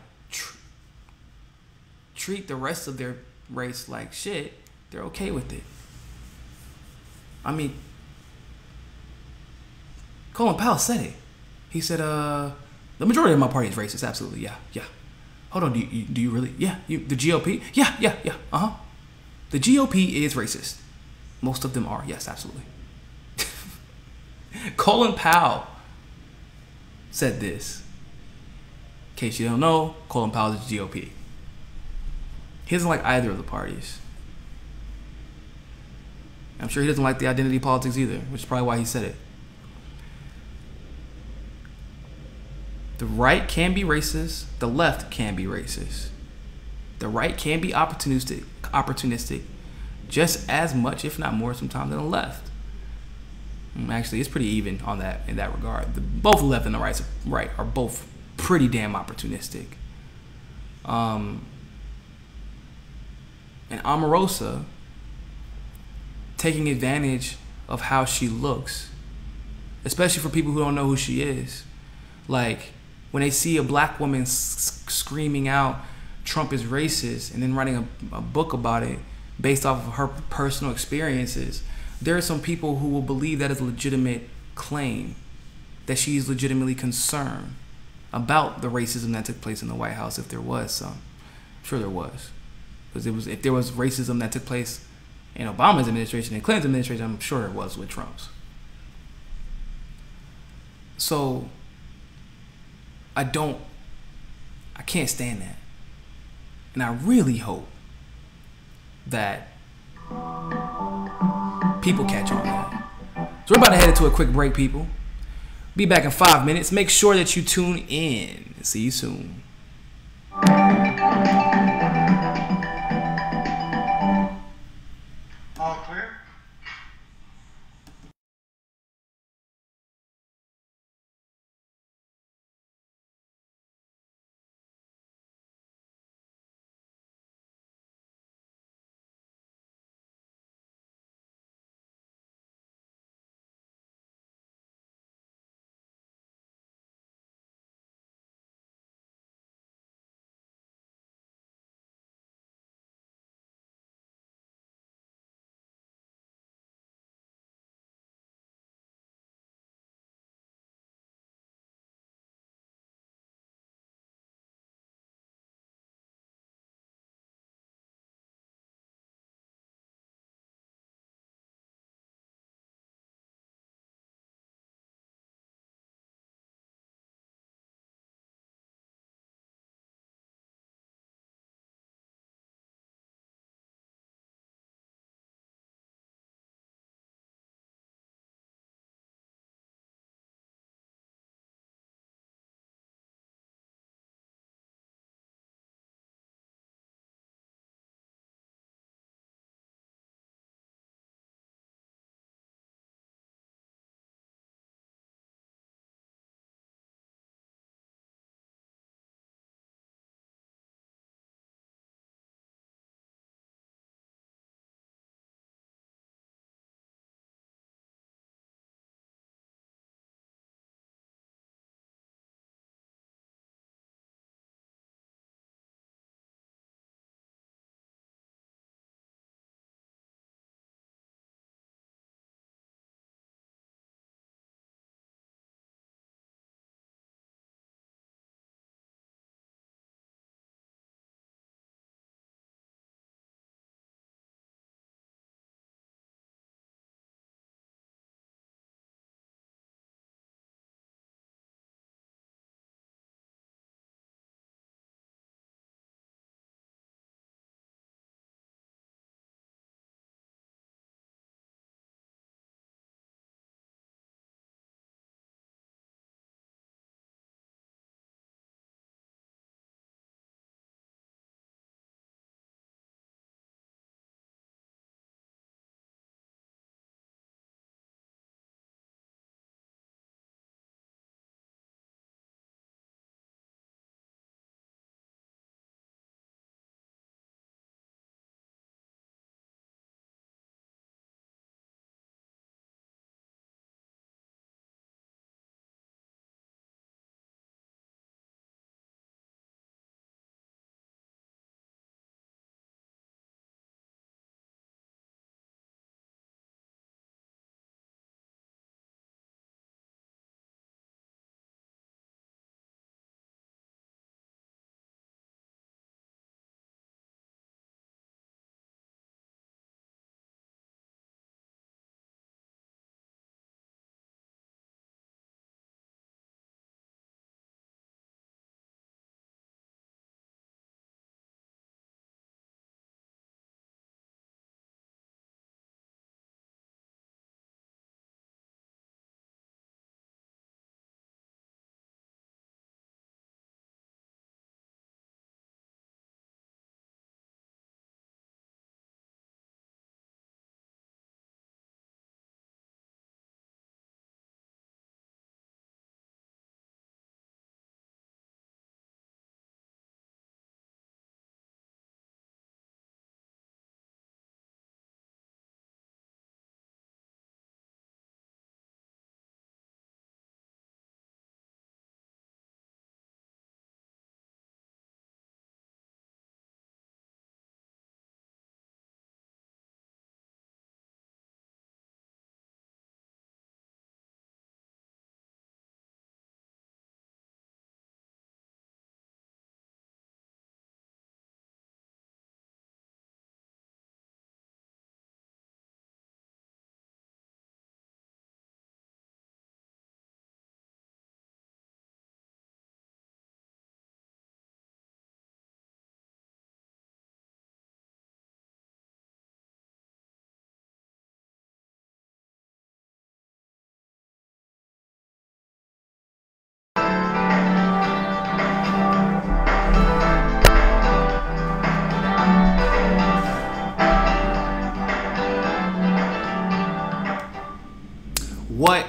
A: treat the rest of their race like shit, they're okay with it. I mean, Colin Powell said it. He said, the majority of my party is racist. Absolutely, yeah. Hold on, do you really? Yeah, the GOP? Yeah. The GOP is racist. Most of them are, yes, absolutely. Colin Powell said this. In case you don't know, Colin Powell is GOP. He doesn't like either of the parties. I'm sure he doesn't like the identity politics either, which is probably why he said it. The right can be racist. The left can be racist. The right can be opportunistic, just as much, if not more, sometimes than the left. Actually, it's pretty even on that in that regard. Both the left and the right are both pretty damn opportunistic. And Omarosa taking advantage of how she looks, especially for people who don't know who she is. Like, when they see a black woman screaming out Trump is racist and then writing a book about it based off of her personal experiences, there are some people who will believe that is a legitimate claim, that she's legitimately concerned about the racism that took place in the White House, if there was some. I'm sure there was. Because if there was racism that took place in Obama's administration and Clinton's administration, I'm sure there was with Trump's. So I can't stand that. And I really hope that people catch on to that. So we're about to head into a quick break, people. Be back in 5 minutes. Make sure that you tune in. See you soon.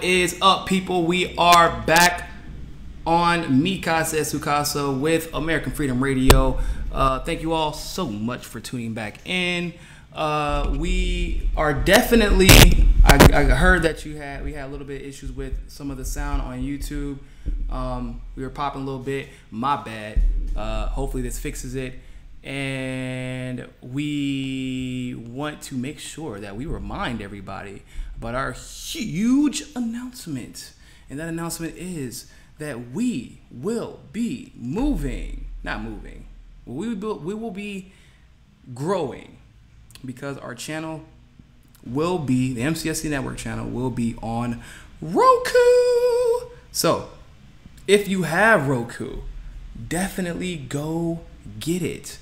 A: What is up, people? We are back on Mi Casa es Su Casa with American Freedom Radio. Thank you all so much for tuning back in. We are definitely. I heard that we had a little bit of issues with some of the sound on YouTube. We were popping a little bit. My bad. Hopefully this fixes it. And we want to make sure that we remind everybody about our huge announcement. And that announcement is that we will be not moving. We will be growing, because our channel will be, the MCSC Network channel will be on Roku. So if you have Roku, definitely go get it.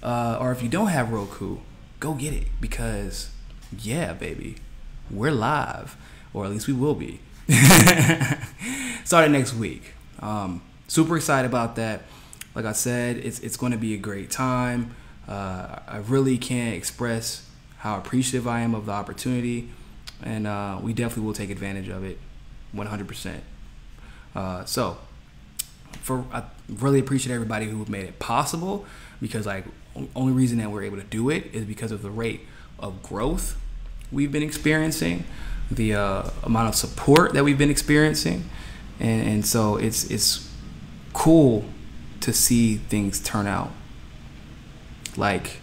A: Or if you don't have Roku, go get it, because yeah, baby, we're live, or at least we will be. Starting next week. Super excited about that. Like I said, it's going to be a great time. I really can't express how appreciative I am of the opportunity, and we definitely will take advantage of it 100%. So I really appreciate everybody who made it possible, because like only reason that we're able to do it is because of the rate of growth we've been experiencing, the amount of support that we've been experiencing, and so it's cool to see things turn out like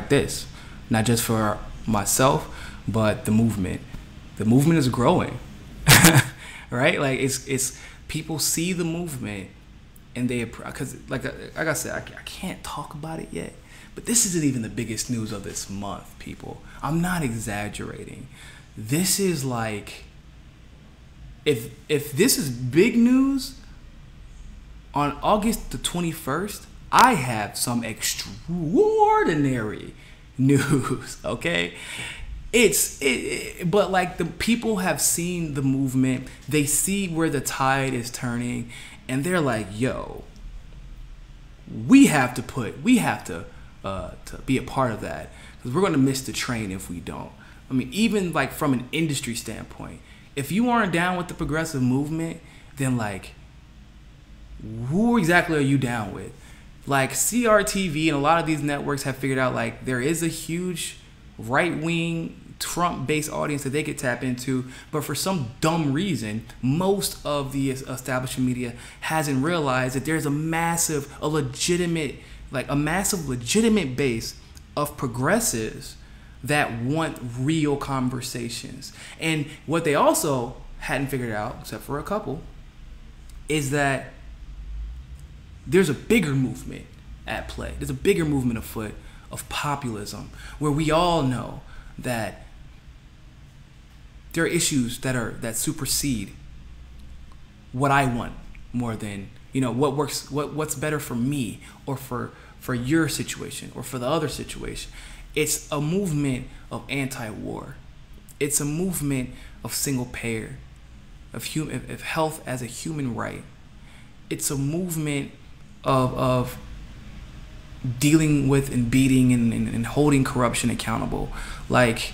A: this, not just for myself, but the movement. The movement is growing, right? Like it's people see the movement, and because like I said, I can't talk about it yet, but this isn't even the biggest news of this month, people. I'm not exaggerating. This is like, if this is big news on August the 21st, I have some extraordinary news, okay? But like, the people have seen the movement, they see where the tide is turning, and they're like, yo, we have to be a part of that, because we're going to miss the train if we don't. I mean, even like from an industry standpoint, if you aren't down with the progressive movement, then like, who exactly are you down with? Like CRTV and a lot of these networks have figured out like there is a huge right-wing Trump-based audience that they could tap into, but for some dumb reason, most of the establishment media hasn't realized that there's a massive legitimate base of progressives that want real conversations. And what they also hadn't figured out, except for a couple, is that there's a bigger movement at play. There's a bigger movement afoot of populism, where we all know that there are issues that supersede what I want more than, what's better for me, or for your situation, or for the other situation. It's a movement of anti-war. It's a movement of single payer, of health as a human right. It's a movement of dealing with and beating and holding corruption accountable. Like,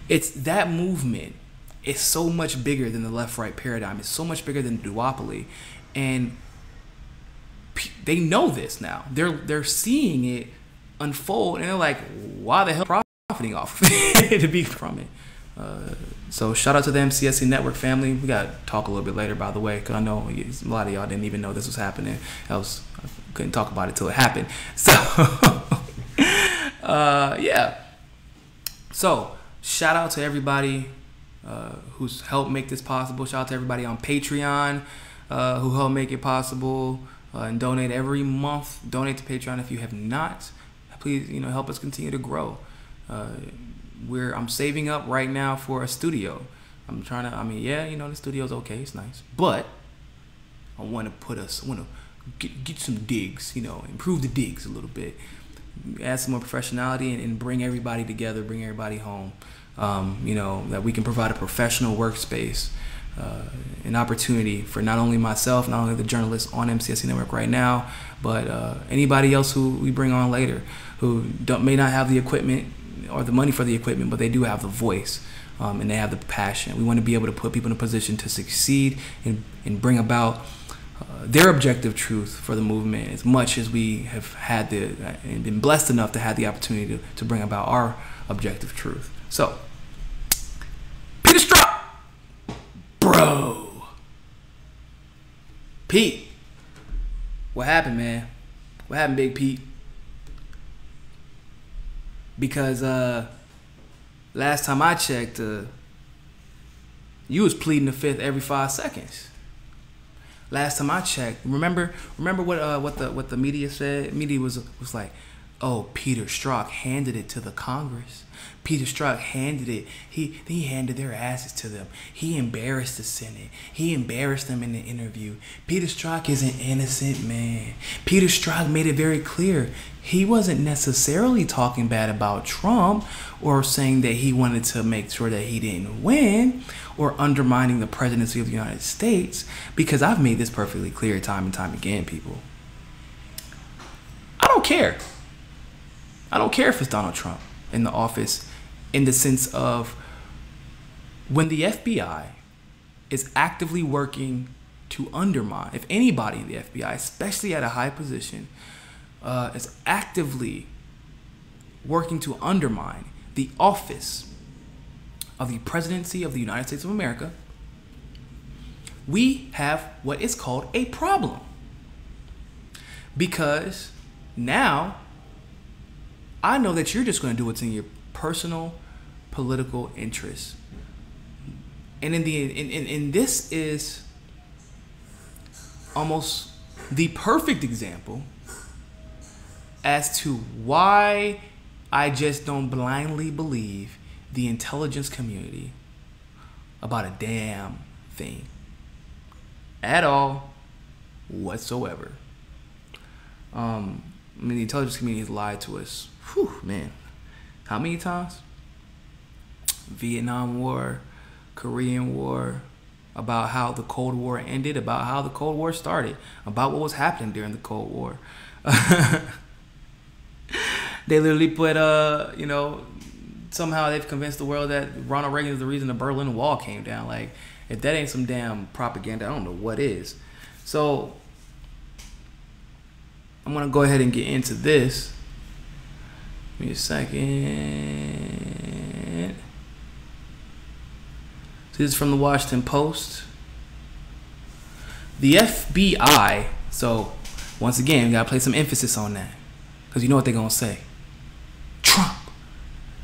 A: it's that movement is so much bigger than the left-right paradigm. It's so much bigger than duopoly, and they know this now. They're seeing it unfold, and they're like, why the hell profiting off of it to be from it? So shout out to the MCSC Network family. We got to talk a little bit later, by the way, because I know a lot of y'all didn't even know this was happening. I couldn't talk about it till it happened. So yeah. So shout out to everybody who's helped make this possible. Shout out to everybody on Patreon who helped make it possible and donate every month. Donate to Patreon if you have not. Please, help us continue to grow. I'm saving up right now for a studio. I'm trying to, the studio's okay, it's nice, but I want to get some digs, improve the digs a little bit, add some more professionality, and bring everybody together, bring everybody home. That we can provide a professional workspace, an opportunity for not only myself, not only the journalists on MCSC Network right now, but anybody else who we bring on later, who may not have the equipment or the money for the equipment, but they do have the voice. and they have the passion. We want to be able to put people in a position to succeed and bring about their objective truth for the movement, as much as we have had and been blessed enough to have the opportunity to bring about our objective truth. So, Peter Strzok, bro. Pete, what happened, man? What happened, Big Pete? Because last time I checked, you was pleading the fifth every 5 seconds. Last time I checked, remember what the media said? Media was like, oh, Peter Strzok handed it to the Congress. Peter Strzok handed it. He handed their asses to them. He embarrassed the Senate. He embarrassed them in the interview. Peter Strzok is an innocent man. Peter Strzok made it very clear he wasn't necessarily talking bad about Trump or saying that he wanted to make sure that he didn't win or undermining the presidency of the United States, because I've made this perfectly clear time and time again, people. I don't care. I don't care if it's Donald Trump in the office, in the sense of when the FBI is actively working to undermine, if anybody in the FBI, especially at a high position, is actively working to undermine the office of the presidency of the United States of America, we have what is called a problem. Because now I know that you're just going to do what's in your personal political interest. And in this is almost the perfect example as to why I just don't blindly believe the intelligence community about a damn thing at all whatsoever. I mean, the intelligence community has lied to us. Whew, man. How many times? Vietnam War, Korean War, about how the Cold War ended, about how the Cold War started, about what was happening during the Cold War. They literally put, somehow they've convinced the world that Ronald Reagan is the reason the Berlin Wall came down. Like, if that ain't some damn propaganda, I don't know what is. So, I'm going to go ahead and get into this. Give me a second. So this is from the Washington Post. The FBI, so once again, we got to place some emphasis on that, because you know what they're going to say.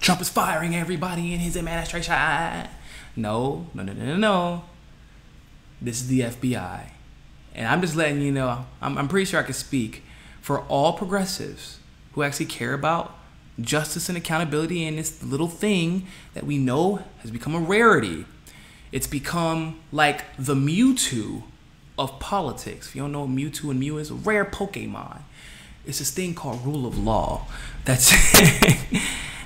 A: Trump is firing everybody in his administration. No. This is the FBI. And I'm just letting you know, I'm pretty sure I can speak for all progressives who actually care about justice and accountability in this little thing that we know has become a rarity. It's become like the Mewtwo of politics. If you don't know what Mewtwo and Mew is, a rare Pokemon. It's this thing called rule of law that's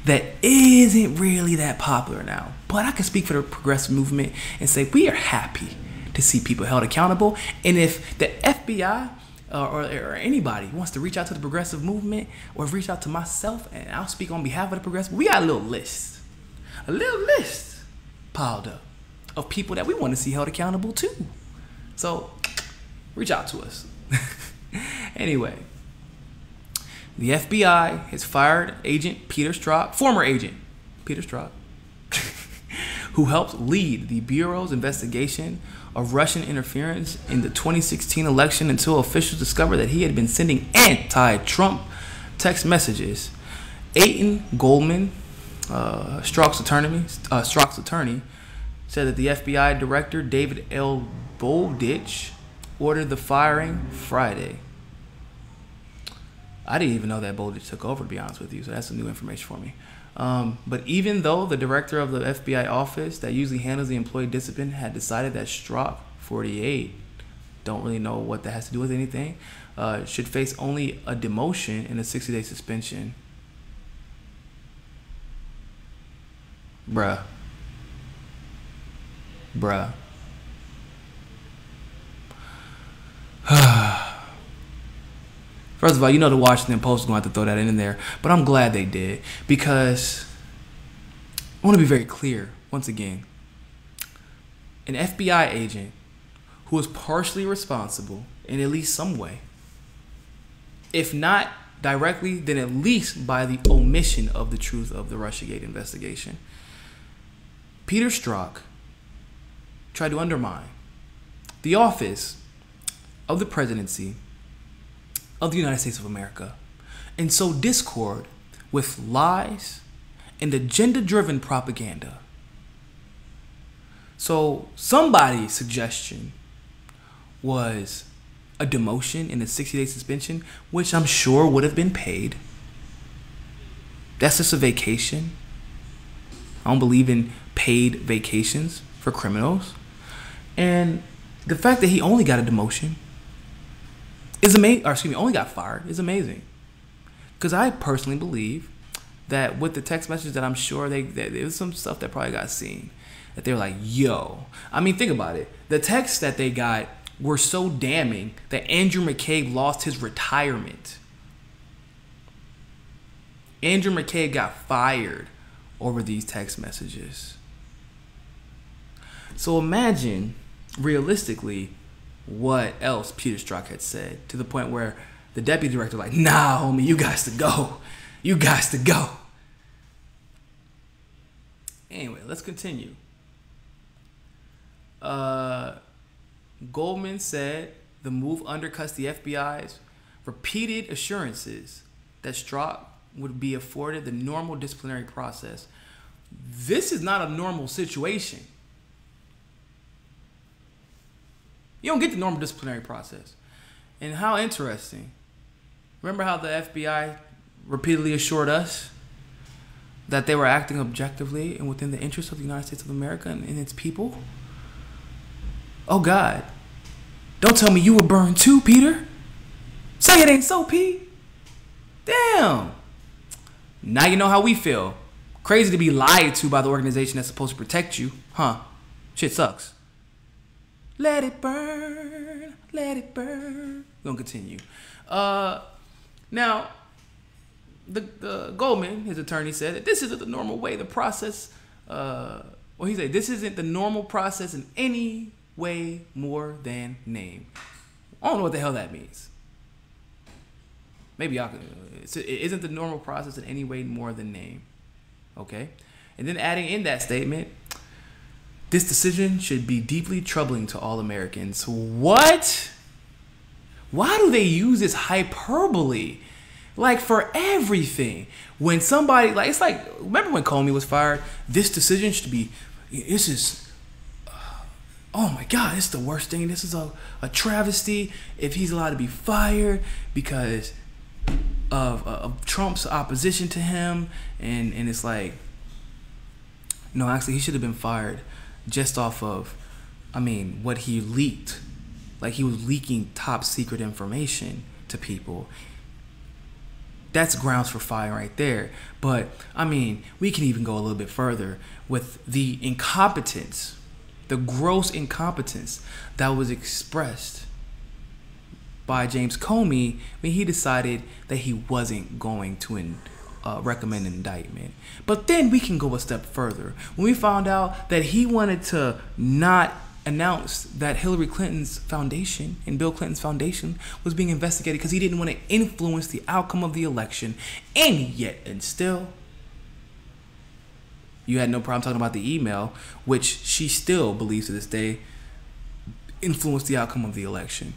A: that isn't really that popular now. But I can speak for the progressive movement and say we are happy to see people held accountable. And if the FBI or anybody wants to reach out to the progressive movement or reach out to myself, and I'll speak on behalf of the progressive, we got a little list piled up of people that we want to see held accountable too. So reach out to us. Anyway, the FBI has fired agent Peter Strzok, former agent Peter Strzok, who helped lead the Bureau's investigation of Russian interference in the 2016 election until officials discovered that he had been sending anti-Trump text messages. Aiton Goldman, Strzok's attorney, said that the FBI director, David L. Bowditch, ordered the firing Friday. I didn't even know that Bowditch took over, to be honest with you, so that's some new information for me. But even though the director of the FBI office that usually handles the employee discipline had decided that Strzok, 48, don't really know what that has to do with anything, should face only a demotion and a 60-day suspension. Bruh. First of all, you know the Washington Post is going to have to throw that in there, but I'm glad they did, because I want to be very clear. once again, an FBI agent who is partially responsible in at least some way, if not directly, then at least by the omission of the truth of the Russiagate investigation. Peter Strzok tried to undermine the office of the presidency of the United States of America and sow discord with lies and agenda-driven propaganda. So somebody's suggestion was a demotion and a 60-day suspension, which I'm sure would have been paid. That's just a vacation. I don't believe in paid vacations for criminals. And the fact that he only got a demotion is amazing, or excuse me, only got fired is amazing. Because I personally believe that with the text message that I'm sure that there was some stuff that probably got seen, that they were like, yo. I mean, think about it. The texts that they got were so damning that Andrew McCabe lost his retirement. Andrew McCabe got fired over these text messages. So imagine, realistically, what else Peter Strzok had said, to the point where the deputy director was like, nah, homie, you guys to go. You guys to go. Anyway, let's continue. Goldman said the move undercuts the FBI's repeated assurances that Strzok would be afforded the normal disciplinary process. This is not a normal situation. You don't get the normal disciplinary process. And how interesting. Remember how the FBI repeatedly assured us that they were acting objectively and within the interests of the United States of America and its people? Oh, God. Don't tell me you were burned too, Peter. Say it ain't so, Pete. Damn. Now you know how we feel. Crazy to be lied to by the organization that's supposed to protect you. Huh. Shit sucks. Let it burn. Let it burn. We're going to continue. Now, the Goldman, his attorney, said that this isn't the normal way the process, he said this isn't the normal process in any way more than name. I don't know what the hell that means. Maybe y'all can. It isn't the normal process in any way more than name. Okay? And then adding in that statement, this decision should be deeply troubling to all Americans. What? Why do they use this hyperbole? Like for everything. When somebody, like, it's like, remember when Comey was fired? This decision should be, this is, oh my God, it's the worst thing. This is a travesty if he's allowed to be fired because of Trump's opposition to him. And it's like, no, actually, he should have been fired just off of, what he leaked. Like he was leaking top secret information to people. That's grounds for fire right there. But, we can even go a little bit further with the incompetence, the gross incompetence that was expressed by James Comey when he decided that he wasn't going to recommend an indictment. But then we can go a step further. When we found out that he wanted to not announce that Hillary Clinton's foundation and Bill Clinton's foundation was being investigated because he didn't want to influence the outcome of the election, and still you had no problem talking about the email, which she still believes to this day influenced the outcome of the election.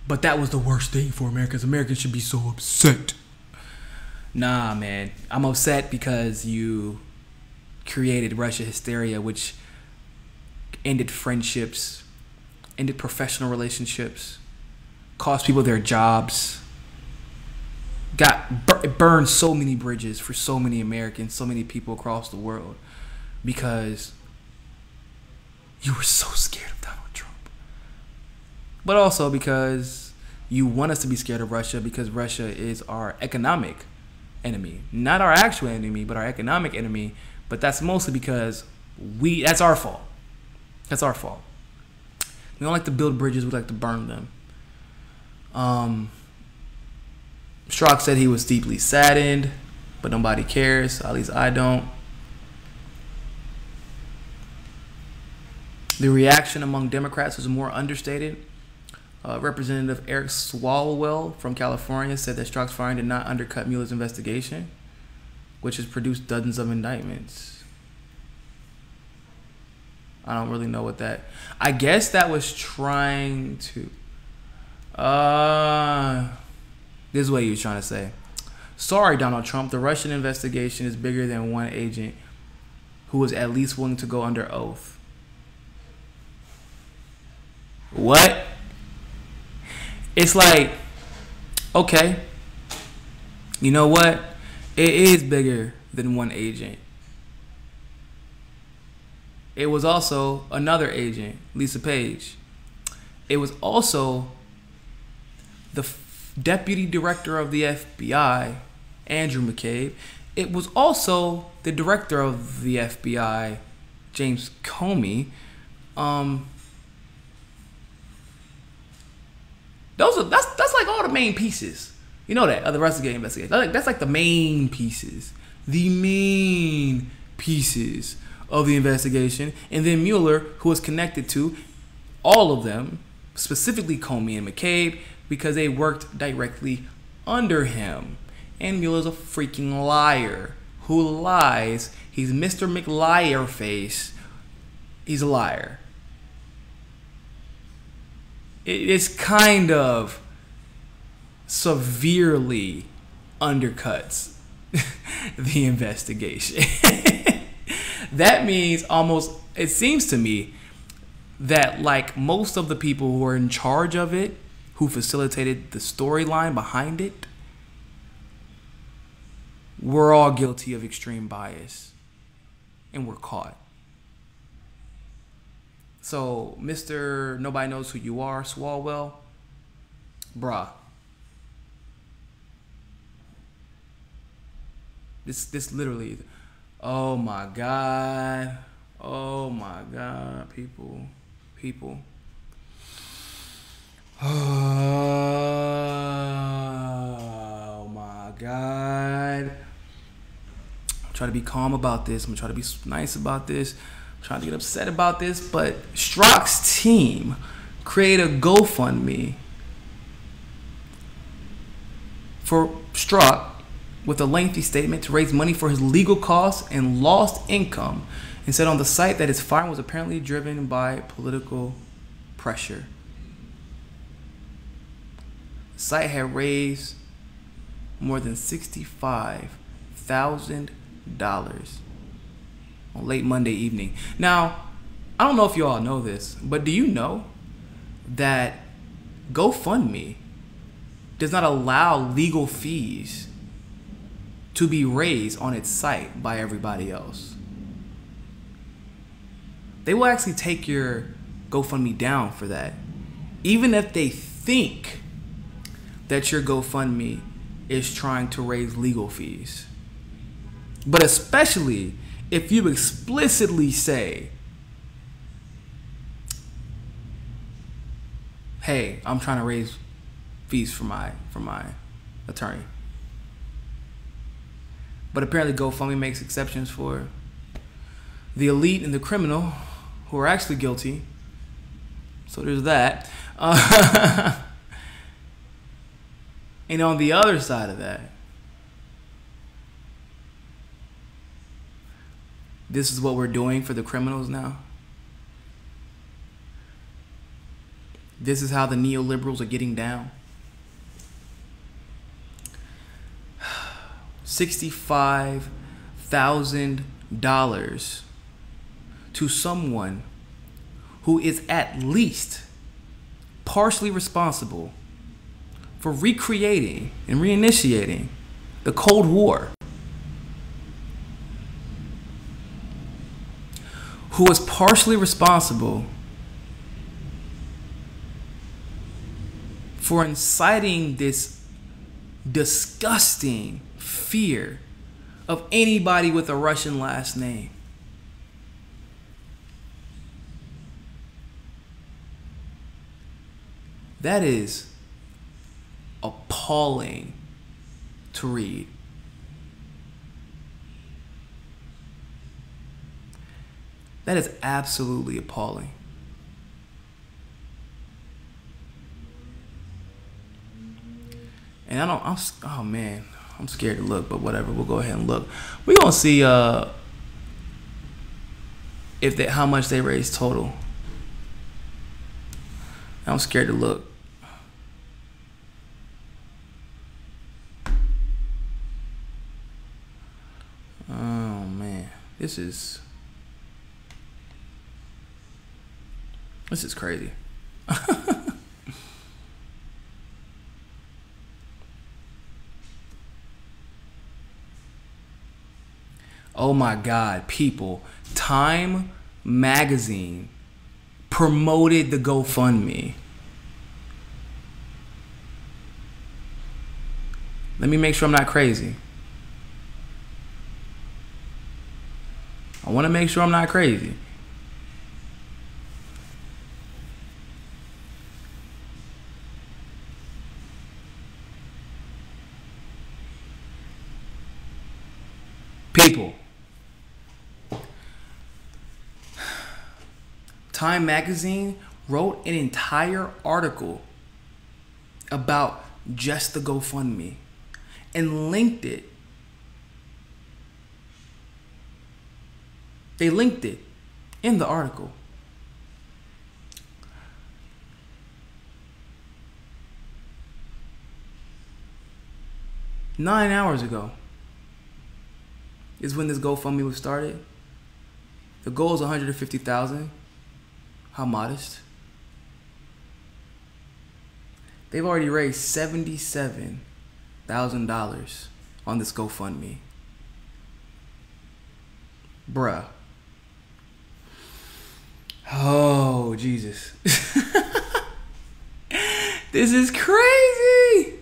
A: But that was the worst thing for Americans. Americans should be so upset. Nah, man. I'm upset because you created Russia hysteria, which ended friendships, ended professional relationships, cost people their jobs, burned so many bridges for so many Americans, so many people across the world, because you were so scared of Donald Trump. But also because you want us to be scared of Russia because Russia is our economic enemy. Not our actual enemy, but our economic enemy. But that's mostly because that's our fault. That's our fault. We don't like to build bridges, we like to burn them. Strzok said he was deeply saddened but nobody cares. At least I don't. The reaction among Democrats was more understated. Representative Eric Swalwell from California said that Strzok's firing did not undercut Mueller's investigation, which has produced dozens of indictments. I don't really know what that... I guess that was trying to... this is what he was trying to say. Sorry, Donald Trump, the Russian investigation is bigger than one agent who was at least willing to go under oath. What? It's like, okay, you know what? It is bigger than one agent. It was also another agent, Lisa Page. It was also the deputy director of the FBI, Andrew McCabe. It was also the director of the FBI, James Comey. That's like all the main pieces. You know that of the investigative investigation. That's like the main pieces. The main pieces of the investigation. And then Mueller, who is connected to all of them, specifically Comey and McCabe, because they worked directly under him. And Mueller's a freaking liar who lies. He's Mr. McLiarface. He's a liar. It's kind of severely undercuts the investigation. That means almost, it seems to me that like most of the people who are in charge of it, who facilitated the storyline behind it, were all guilty of extreme bias and were caught. So, Mr. Nobody Knows Who You Are, Swalwell, bruh. This literally, oh my God. Oh my God, people. Oh my God. I'm trying to be calm about this. I'm gonna try to be nice about this. Trying to get upset about this, but Strzok's team created a GoFundMe for Strzok with a lengthy statement to raise money for his legal costs and lost income, and said on the site that his firing was apparently driven by political pressure. The site had raised more than $65,000 on late Monday evening. Now, I don't know if you all know this, but do you know that GoFundMe does not allow legal fees to be raised on its site by everybody else? They will actually take your GoFundMe down for that, even if they think that your GoFundMe is trying to raise legal fees. But especially if you explicitly say, hey, I'm trying to raise fees for my attorney. But apparently GoFundMe makes exceptions for the elite and the criminal who are actually guilty. So there's that. And on the other side of that, this is what we're doing for the criminals now. This is how the neoliberals are getting down. $65,000 to someone who is at least partially responsible for recreating and reinitiating the Cold War, who was partially responsible for inciting this disgusting fear of anybody with a Russian last name. That is appalling to read. That is absolutely appalling. And oh man, I'm scared to look, but whatever. We'll go ahead and look. We're gonna see how much they raised total. I'm scared to look. Oh man, this is crazy. Oh my God, people. Time magazine promoted the GoFundMe. Let me make sure I'm not crazy. I want to make sure I'm not crazy. People. Time magazine wrote an entire article about just the GoFundMe and linked it. They linked it in the article. Nine hours ago is when this GoFundMe was started. The goal is 150,000. How modest. They've already raised $77,000 on this GoFundMe. Bruh. Oh, Jesus. This is crazy.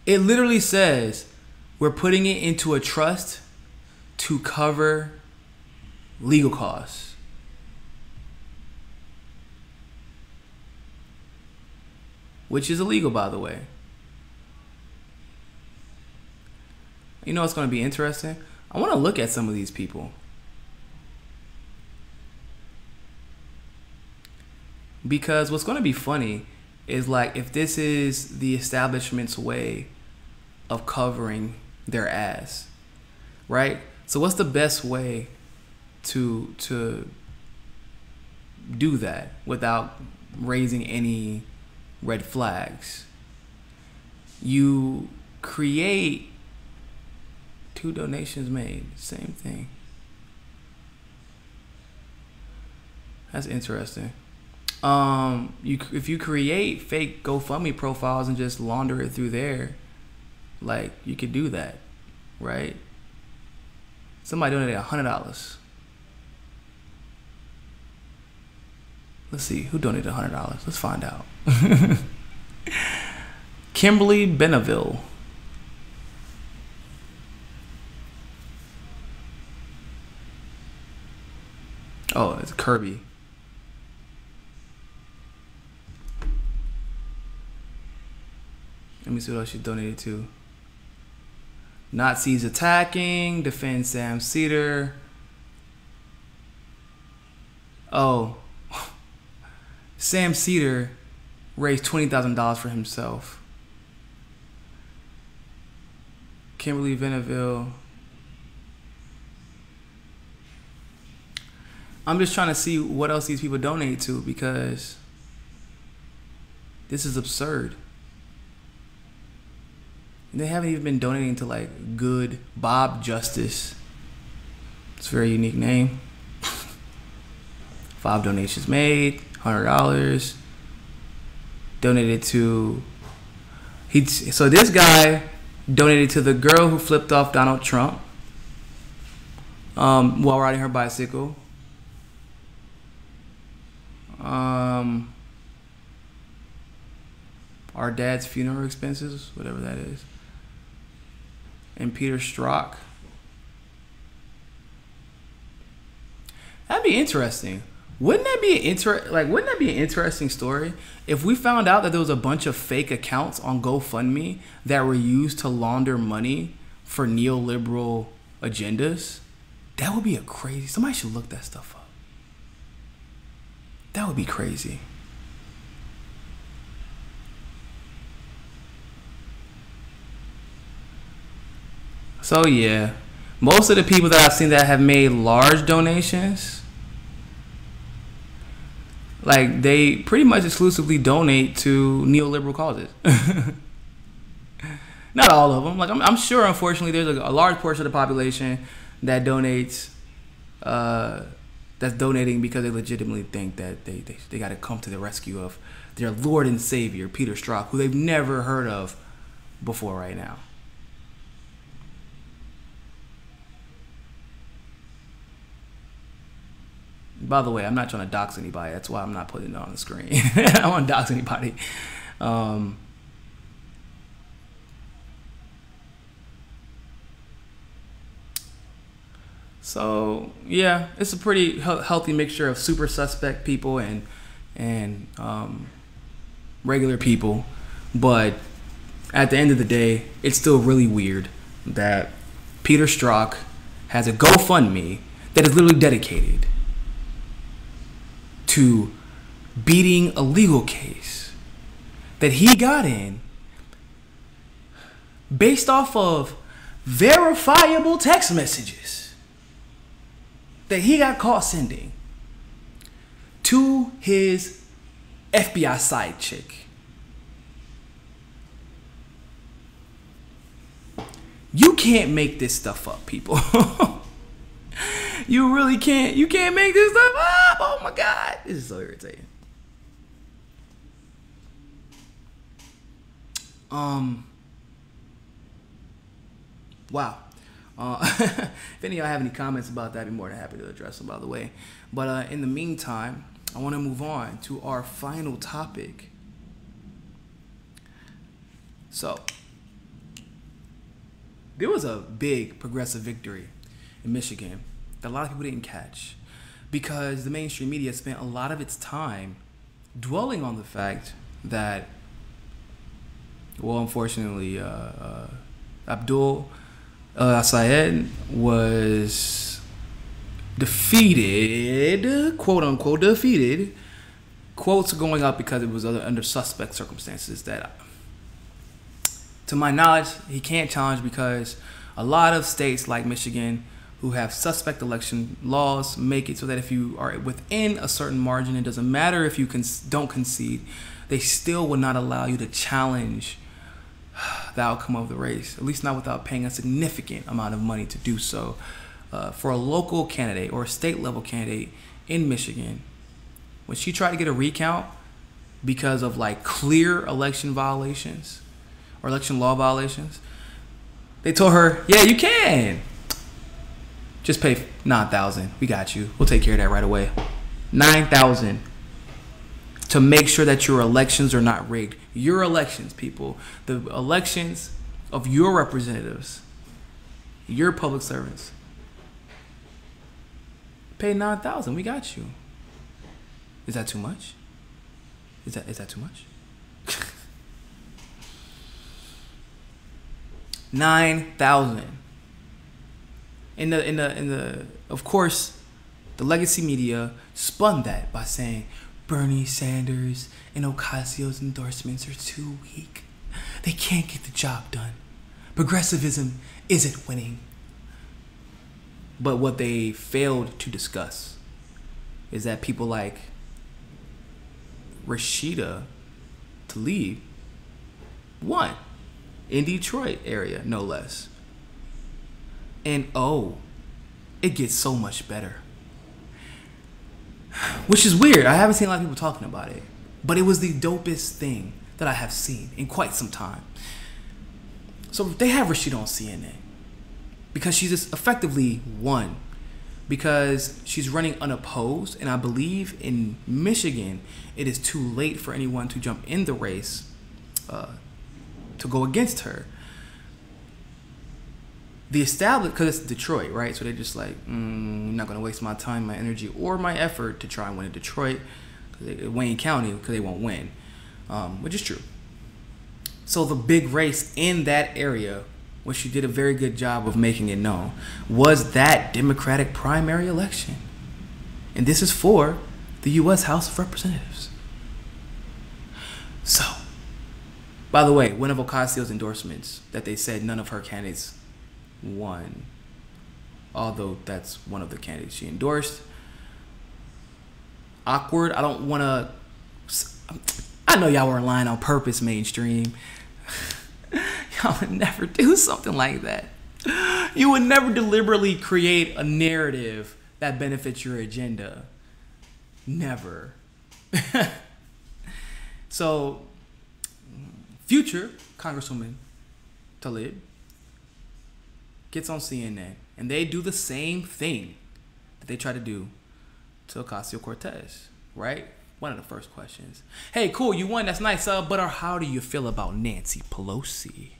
A: It literally says, we're putting it into a trust to cover legal costs. Which is illegal, by the way. You know what's going to be interesting? I want to look at some of these people. Because what's going to be funny is, like, if this is the establishment's way of covering their ass, right? So what's the best way to do that without raising any red flags? You create 2 donations made, same thing. That's interesting. If you create fake GoFundMe profiles and just launder it through there, like, you could do that, right? Somebody donated $100. Let's see, who donated $100? Let's find out. Kimberly Benaville. Oh, it's Kirby. Let me see what else she donated to. Nazis attacking, defend Sam Cedar. Oh, Sam Cedar raised $20,000 for himself. Kimberly Benaville. I'm just trying to see what else these people donate to, because this is absurd. They haven't even been donating to, like, Good Bob Justice. It's a very unique name. 5 donations made, $100. Donated to so this guy donated to the girl who flipped off Donald Trump while riding her bicycle. Our dad's funeral expenses, whatever that is. And Peter Strzok. That'd be interesting. Wouldn't that be an interesting story if we found out that there was a bunch of fake accounts on GoFundMe that were used to launder money for neoliberal agendas? That would be a crazy. Somebody should look that stuff up. That would be crazy. So yeah, most of the people that I've seen that have made large donations, like, they pretty much exclusively donate to neoliberal causes. Not all of them. Like, I'm sure, unfortunately, there's a large portion of the population that donates, that's donating because they legitimately think that they got to come to the rescue of their Lord and Savior, Peter Strzok, who they've never heard of before right now. By the way, I'm not trying to dox anybody. That's why I'm not putting it on the screen. I don't want to dox anybody. So yeah, it's a pretty healthy mixture of super suspect people and regular people. But at the end of the day, it's still really weird that Peter Strzok has a GoFundMe that is literally dedicated to beating a legal case that he got in based off of verifiable text messages that he got caught sending to his FBI side chick. You can't make this stuff up, people. You really can't. You can't make this stuff up. Oh my God. This is so irritating. Wow. If any of y'all have any comments about that, I'd be more than happy to address them, by the way. But in the meantime, I want to move on to our final topic. So, there was a big progressive victory in Michigan that a lot of people didn't catch because the mainstream media spent a lot of its time dwelling on the fact that, well, unfortunately, Abdul Sayed was defeated, quote unquote defeated. Quotes are going up because it was under suspect circumstances that, to my knowledge, he can't challenge because a lot of states like Michigan who have suspect election laws make it so that if you are within a certain margin, it doesn't matter if you don't concede, they still will not allow you to challenge the outcome of the race, at least not without paying a significant amount of money to do so. For a local candidate or a state level candidate in Michigan, when she tried to get a recount because of like clear election violations or election law violations, they told her, yeah, you can. Just pay $9,000. We got you. We'll take care of that right away. $9,000 to make sure that your elections are not rigged. Your elections, people. The elections of your representatives, your public servants. Pay $9,000. We got you. Is that too much? Is that too much? $9,000. In the of course, the legacy media spun that by saying Bernie Sanders and Ocasio's endorsements are too weak. They can't get the job done. Progressivism isn't winning. But what they failed to discuss is that people like Rashida Tlaib won in Detroit area, no less. And oh, it gets so much better. Which is weird. I haven't seen a lot of people talking about it. But it was the dopest thing that I have seen in quite some time. So they have Rashida on CNN because she's just effectively won. Because she's running unopposed. And I believe in Michigan, it is too late for anyone to jump in the race to go against her. the established, because it's Detroit, right? So they're just like, I'm not going to waste my time, my energy, or my effort to try and win in Detroit, Wayne County, because they won't win, which is true. So the big race in that area, which she did a very good job of making it known, was that Democratic primary election. And this is for the U.S. House of Representatives. So, by the way, one of Ocasio's endorsements that they said none of her candidates won, although that's one of the candidates she endorsed. Awkward. I don't want to... I know y'all weren't lying on purpose, mainstream. Y'all would never do something like that. You would never deliberately create a narrative that benefits your agenda. Never. So, future Congresswoman Tlaib gets on CNN, and they do the same thing that they try to do to Ocasio-Cortez, right? One of the first questions. Hey, cool, you won, that's nice, but how do you feel about Nancy Pelosi?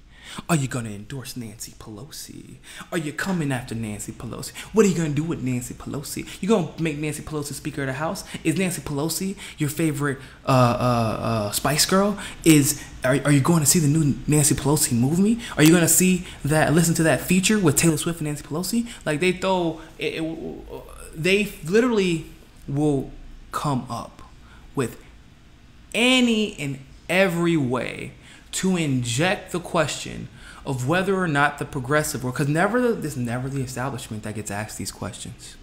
A: Are you going to endorse Nancy Pelosi? Are you coming after Nancy Pelosi? What are you going to do with Nancy Pelosi? You going to make Nancy Pelosi Speaker of the House? Is Nancy Pelosi your favorite Spice Girl? Are you going to see the new Nancy Pelosi movie? Are you going to listen to that feature with Taylor Swift and Nancy Pelosi? Like, they literally will come up with any and every way to inject the question of whether or not the progressive, or because it's never the establishment that gets asked these questions.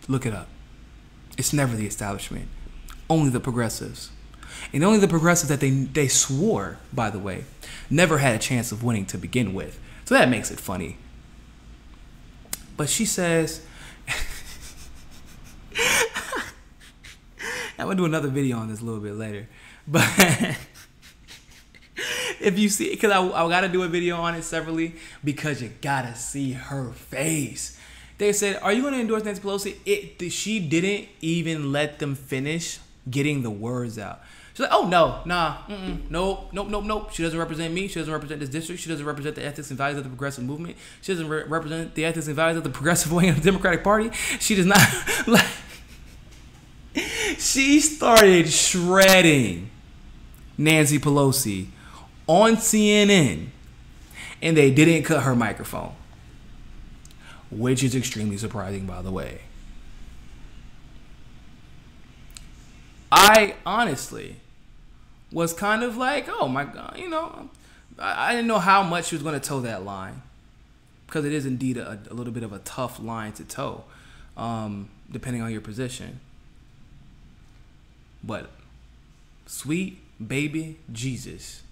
A: Look it up. It's never the establishment. Only the progressives. And only the progressives that they swore, by the way, never had a chance of winning to begin with. So that makes it funny. But she says... I'm going to do another video on this a little bit later. But if you see, because I got to do a video on it separately, because you got to see her face. They said, are you going to endorse Nancy Pelosi? She didn't even let them finish getting the words out. She's like, oh, no, nah, nope. She doesn't represent me. She doesn't represent this district. She doesn't represent the ethics and values of the progressive movement. She doesn't represent the ethics and values of the progressive wing of the Democratic Party. She does not. Like, she started shredding Nancy Pelosi on CNN, and they didn't cut her microphone, which is extremely surprising, by the way. I honestly was kind of like, oh my God, I didn't know how much she was going to toe that line, because it is indeed a little bit of a tough line to toe, depending on your position. But sweet baby Jesus,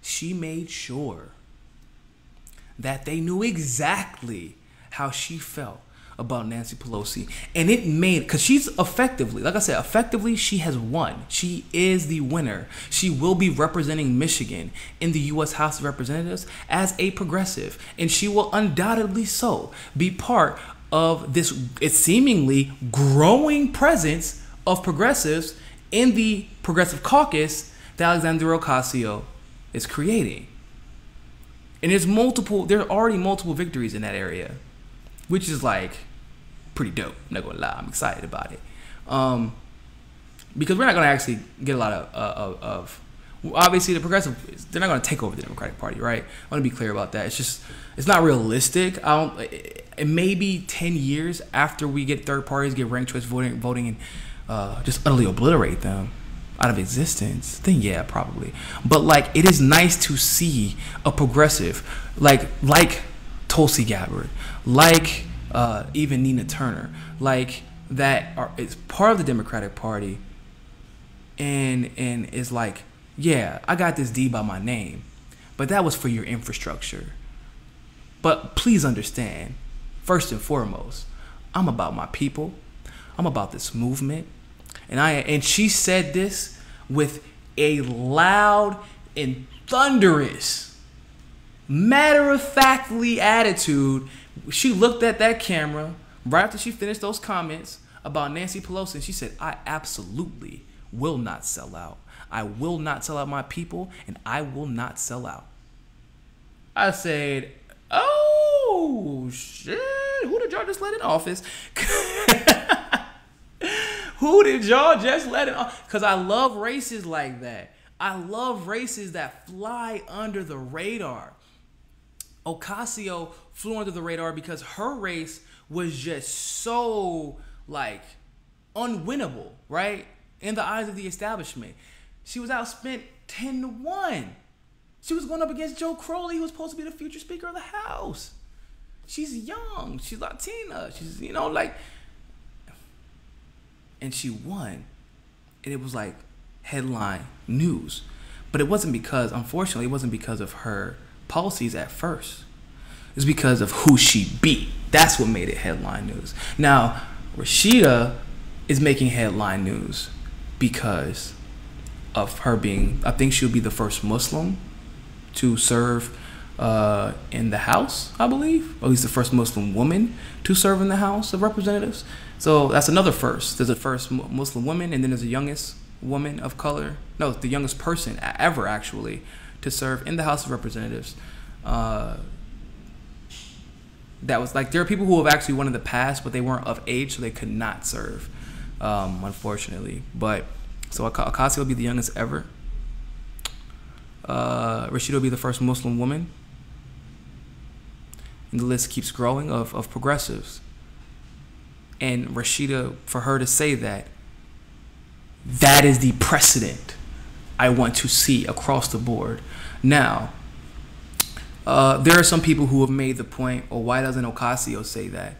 A: she made sure that they knew exactly how she felt about Nancy Pelosi. And it made, because she's effectively, like I said, she has won. She is the winner. She will be representing Michigan in the U.S. House of Representatives as a progressive. And she will undoubtedly be part of this, it's seemingly growing presence of progressives in the Progressive Caucus that Alexandria Ocasio is creating. And there are already multiple victories in that area, which is like pretty dope. I'm not gonna lie, I'm excited about it. Because we're not gonna actually get a lot of obviously the progressive, they're not gonna take over the Democratic Party, right? I want to be clear about that. It's not realistic. It may be 10 years after we get third parties get ranked choice voting and just utterly obliterate them out of existence, then yeah, probably. But like, it is nice to see a progressive like Tulsi Gabbard, like even Nina Turner, like that is part of the Democratic Party, and is like, yeah, I got this D by my name, but that was for your infrastructure. But please understand, first and foremost, I'm about my people. I'm about this movement. And she said this with a loud and thunderous, matter-of-factly attitude. She looked at that camera right after she finished those comments about Nancy Pelosi, and she said, I absolutely will not sell out. I will not sell out my people, and I will not sell out. I said, oh, shit. Who did y'all just let in office? Who did y'all just let in office? Because I love races like that. I love races that fly under the radar. Ocasio flew under the radar because her race was just so, like, unwinnable, right? In the eyes of the establishment. She was outspent 10-1. She was going up against Joe Crowley, who was supposed to be the future Speaker of the House. She's young. She's Latina. She's, you know, like... And she won. And it was like headline news. But it wasn't because, unfortunately, it wasn't because of her policies at first. It's because of who she beat. That's what made it headline news. Now, Rashida is making headline news because of her being, I think she'll be the first Muslim to serve in the House, I believe. Or at least the first Muslim woman to serve in the House of Representatives. So that's another first. There's a first Muslim woman, and then there's the youngest woman of color. No, the youngest person ever, actually, to serve in the House of Representatives. That was like, there are people who have actually won in the past, but they weren't of age, so they could not serve, unfortunately. But so Ocasio will be the youngest ever. Rashida will be the first Muslim woman. And the list keeps growing of progressives. And Rashida, for her to say that, that is the precedent I want to see across the board. Now, there are some people who have made the point, or why doesn't Ocasio say that?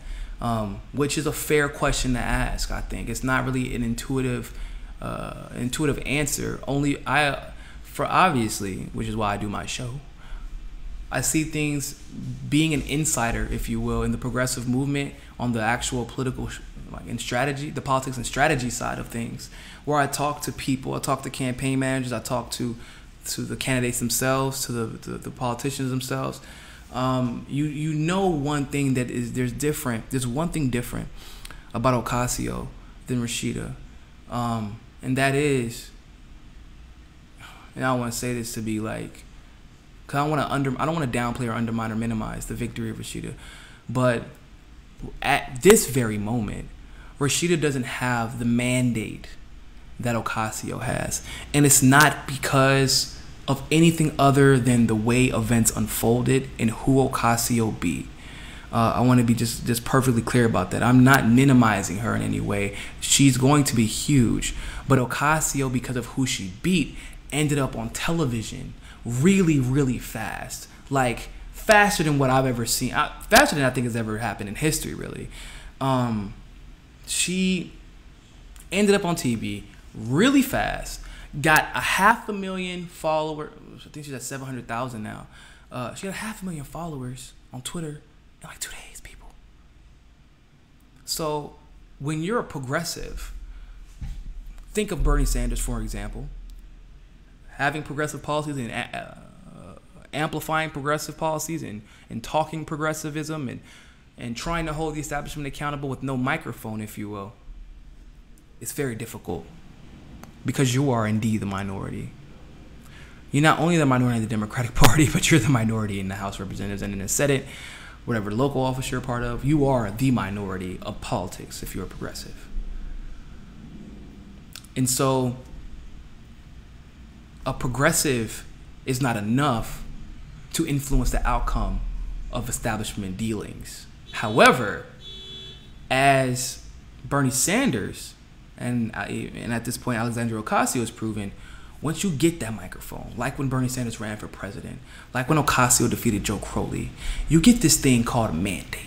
A: Which is a fair question to ask, I think. It's not really an intuitive answer. For obviously, which is why I do my show, I see things being an insider, if you will, in the progressive movement on the actual political and strategy, the politics and strategy side of things, where I talk to people, I talk to campaign managers, I talk to the candidates themselves, to the politicians themselves. You know one thing that is, there's one thing different about Ocasio than Rashida, and that is, and I don't want to say this to be like, because I don't want to downplay or undermine or minimize the victory of Rashida, but at this very moment, Rashida doesn't have the mandate that Ocasio has, and it's not because of anything other than the way events unfolded and who Ocasio be. I want to be just perfectly clear about that. I'm not minimizing her in any way. She's going to be huge, but Ocasio, because of who she beat, ended up on television really, really fast. Like, faster than what I've ever seen. Faster than I think has ever happened in history, really. She ended up on TV really fast. Got 500,000 followers. I think she's at 700,000 now. She got 500,000 followers on Twitter in like 2 days, people. So when you're a progressive, think of Bernie Sanders, for example. Having progressive policies and amplifying progressive policies and talking progressivism and trying to hold the establishment accountable with no microphone, if you will. It's very difficult because you are indeed the minority. You're not only the minority in the Democratic Party, but you're the minority in the House of Representatives and in the Senate, whatever local office you're a part of. You are the minority of politics if you're a progressive. And so a progressive is not enough to influence the outcome of establishment dealings. However, as Bernie Sanders and at this point Alexandria Ocasio has proven, once you get that microphone, like when Bernie Sanders ran for president, like when Ocasio defeated Joe Crowley, you get this thing called a mandate.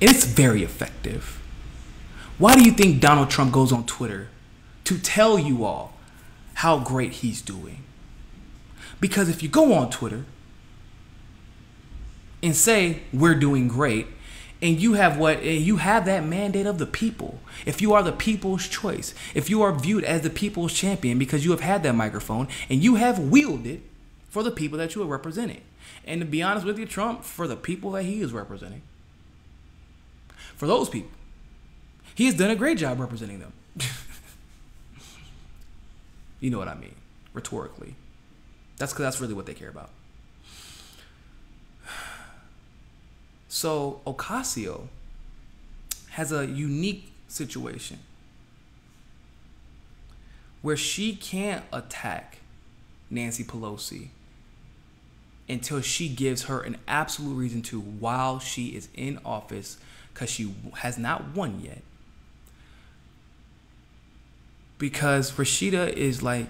A: And it's very effective. Why do you think Donald Trump goes on Twitter to tell you all how great he's doing? Because if you go on Twitter and say we're doing great, and you have that mandate of the people, if you are the people's choice, if you are viewed as the people's champion because you have had that microphone and you have wielded it for the people that you are representing, and to be honest with you, Trump, for the people that he is representing, for those people, he has done a great job representing them. You know what I mean, rhetorically. That's because that's really what they care about. So Ocasio has a unique situation where she can't attack Nancy Pelosi until she gives her an absolute reason to while she is in office, because she has not won yet. Because Rashida is like,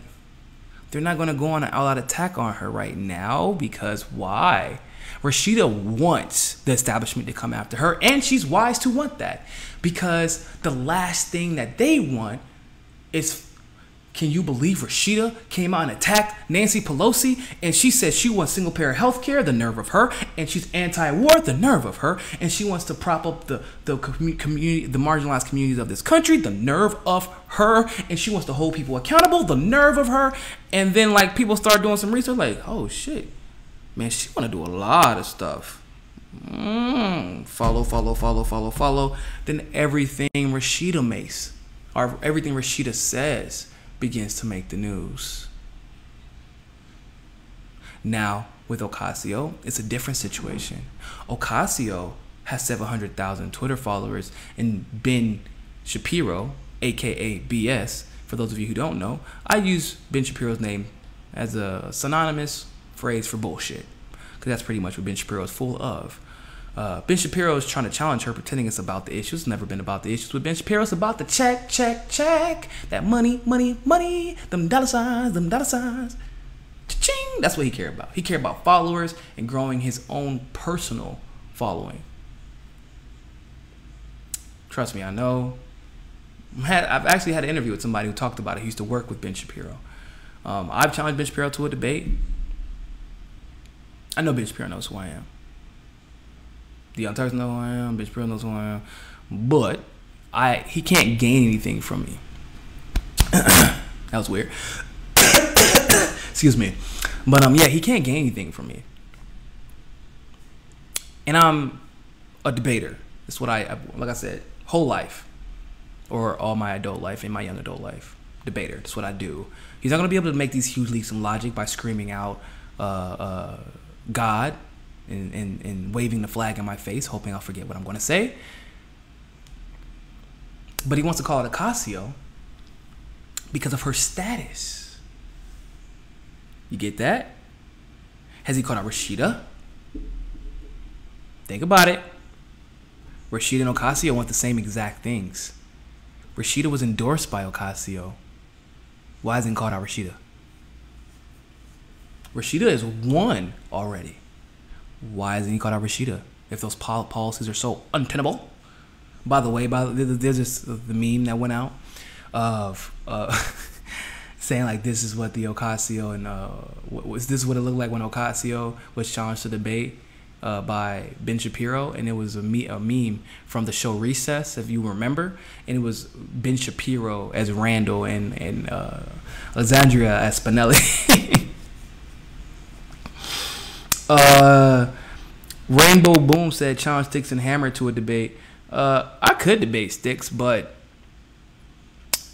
A: they're not going to go on an all-out attack on her right now, because why? Rashida wants the establishment to come after her, and she's wise to want that, because the last thing that they want is, can you believe Rashida came out and attacked Nancy Pelosi, and she said she wants single-payer health care, the nerve of her, and she's anti-war, the nerve of her, and she wants to prop up the community, the marginalized communities of this country, the nerve of her, and she wants to hold people accountable, the nerve of her. And then like people start doing some research, like, oh shit, man, she want to do a lot of stuff. Follow. Then everything Rashida makes, or everything Rashida says, begins to make the news. Now, with Ocasio, it's a different situation. Ocasio has 700,000 Twitter followers, and Ben Shapiro, aka BS, for those of you who don't know, I use Ben Shapiro's name as a synonymous phrase for bullshit, because that's pretty much what Ben Shapiro is full of. Ben Shapiro is trying to challenge her, pretending it's about the issues. It's never been about the issues with Ben Shapiro. It's about the check. That money. Them dollar signs. Cha-ching. That's what he cared about. He cared about followers and growing his own personal following. Trust me, I know. I've actually had an interview with somebody who talked about it. He used to work with Ben Shapiro. I've challenged Ben Shapiro to a debate. I know Ben Shapiro knows who I am. The Young Turks know who I am. Ben Shapiro knows who I am. But he can't gain anything from me. That was weird. Excuse me. But yeah, he can't gain anything from me. And I'm a debater. That's what like I said, whole life, or all my adult life and my young adult life, debater. That's what I do. He's not going to be able to make these huge leaps in logic by screaming out God and waving the flag in my face, hoping I'll forget what I'm going to say. But he wants to call it Ocasio because of her status. You get that? Has he called out Rashida? Think about it. Rashida and Ocasio want the same exact things. Rashida was endorsed by Ocasio. Why hasn't he called out Rashida? Rashida is won already. Why hasn't he called out Rashida if those policies are so untenable? By the way, there's this the meme that went out of saying like, this is what the Ocasio and this is what it looked like when Ocasio was challenged to debate by Ben Shapiro, and it was a meme from the show Recess, if you remember, and it was Ben Shapiro as Randall and Alexandria as Spinelli. Rainbow Boom said challenge Sticks and Hammer to a debate. I could debate Sticks, but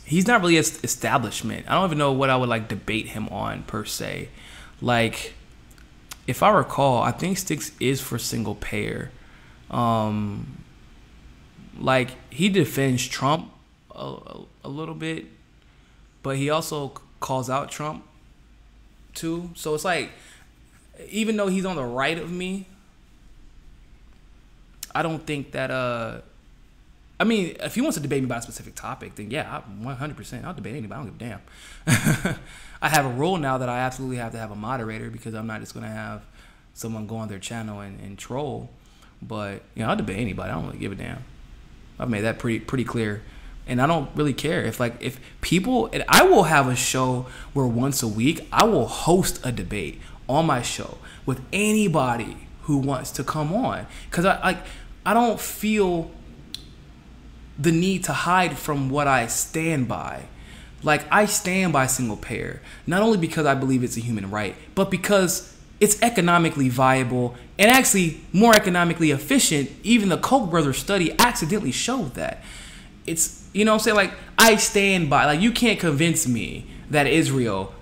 A: he's not really establishment. I don't even know what I would like debate him on per se. Like, if I recall, I think Sticks is for single payer. Like, he defends Trump a little bit, but he also calls out Trump too. So it's like, even though he's on the right of me, I don't think that I mean, if he wants to debate me about a specific topic, then yeah, 100%, I'll debate anybody. I don't give a damn. I have a rule now that I absolutely have to have a moderator, because I'm not just going to have someone go on their channel and troll. But, you know, I'll debate anybody. I don't really give a damn. I've made that pretty clear. And I don't really care. If people, and I will have a show where once a week I will host a debate on my show with anybody who wants to come on. Because I don't feel the need to hide from what I stand by. Like, I stand by single payer, not only because I believe it's a human right, but because it's economically viable and actually more economically efficient. Even the Koch brothers study accidentally showed that. It's, you know what I'm saying? Like, I stand by, like, you can't convince me that Israel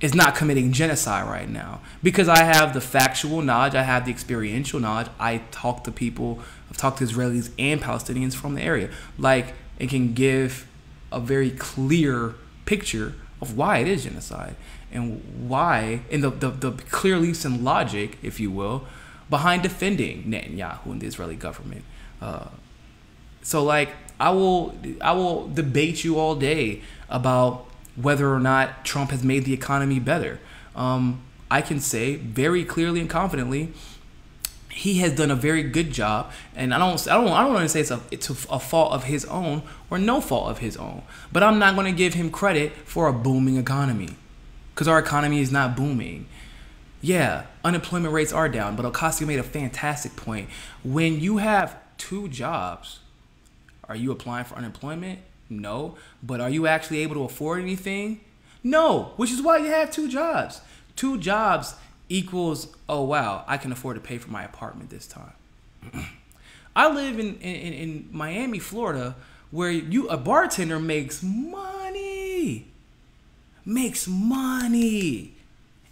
A: is not committing genocide right now, because I have the factual knowledge, I have the experiential knowledge. I talk to people, I've talked to Israelis and Palestinians from the area. Like, it can give a very clear picture of why it is genocide and why, and the clear leaps in logic, if you will, behind defending Netanyahu and the Israeli government. So like, I will debate you all day about whether or not Trump has made the economy better. I can say very clearly and confidently he has done a very good job, and I don't want to say it's a fault of his own or no fault of his own, but I'm not going to give him credit for a booming economy, because our economy is not booming. Yeah, unemployment rates are down, but Ocasio made a fantastic point. When you have 2 jobs, are you applying for unemployment? No. But are you actually able to afford anything? No, which is why you have 2 jobs. 2 jobs equals, oh wow, I can afford to pay for my apartment this time. I live in Miami, Florida, where a bartender makes money.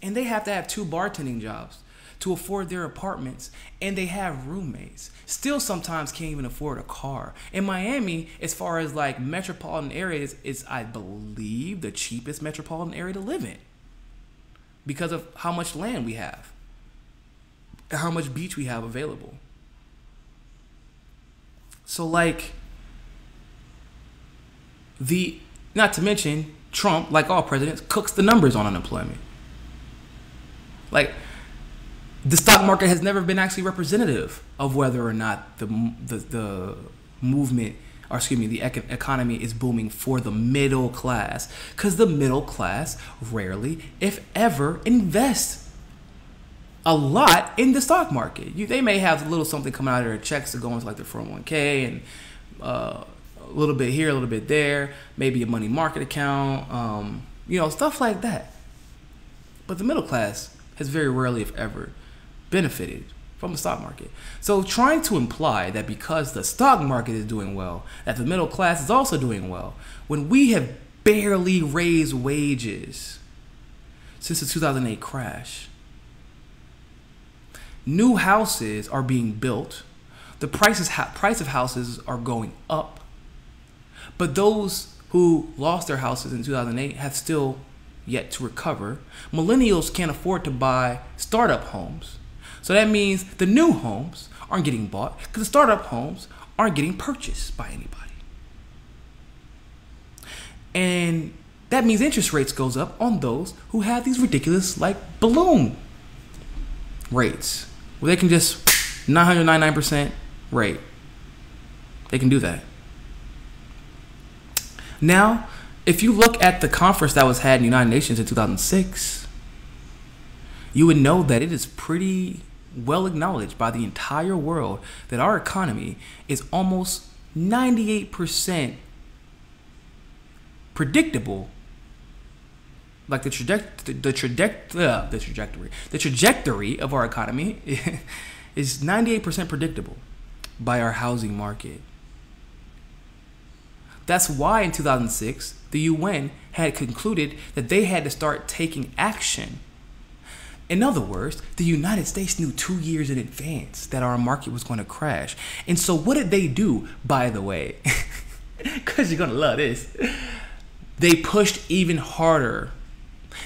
A: And they have to have 2 bartending jobs to afford their apartments, and they have roommates. Still sometimes can't even afford a car. In Miami, as far as like metropolitan areas, is I believe the cheapest metropolitan area to live in, because of how much land we have and how much beach we have available. So like, not to mention, Trump, like all presidents, cooks the numbers on unemployment. Like, the stock market has never been actually representative of whether or not the movement, or excuse me, the economy is booming for the middle class, because the middle class rarely, if ever, invests a lot in the stock market. They may have a little something coming out of their checks to go into like their 401k and a little bit here, a little bit there, maybe a money market account, stuff like that. But the middle class has very rarely, if ever, benefited from the stock market. So trying to imply that because the stock market is doing well, that the middle class is also doing well, when we have barely raised wages since the 2008 crash. New houses are being built. The price of houses are going up. But those who lost their houses in 2008 have still yet to recover. Millennials can't afford to buy startup homes. So that means the new homes aren't getting bought, because the startup homes aren't getting purchased by anybody. And that means interest rates goes up on those who have these ridiculous like balloon rates, where they can just 999% rate. They can do that. Now, if you look at the conference that was had in the United Nations in 2006, you would know that it is pretty well acknowledged by the entire world that our economy is almost 98% predictable. Like the trajectory of our economy is 98% predictable by our housing market. That's why in 2006, the UN had concluded that they had to start taking action. In other words, the United States knew 2 years in advance that our market was going to crash. And so what did they do, by the way? Because you're going to love this. They pushed even harder.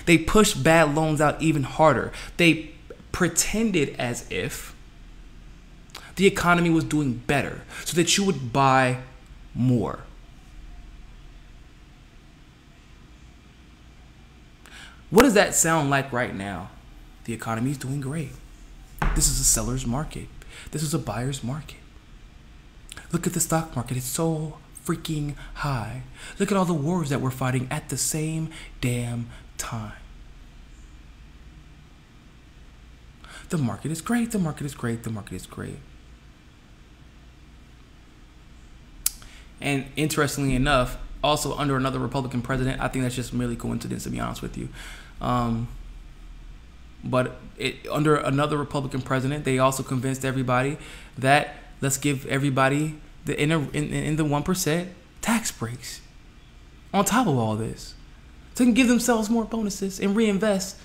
A: They pushed bad loans out even harder. They pretended as if the economy was doing better so that you would buy more. What does that sound like right now? The economy is doing great. This is a seller's market. This is a buyer's market. Look at the stock market. It's so freaking high. Look at all the wars that we're fighting at the same damn time. The market is great. The market is great. The market is great. And interestingly enough, also under another Republican president, I think that's just merely coincidence, to be honest with you. But under another Republican president, they also convinced everybody that let's give everybody in the 1% tax breaks on top of all this. so they can give themselves more bonuses and reinvest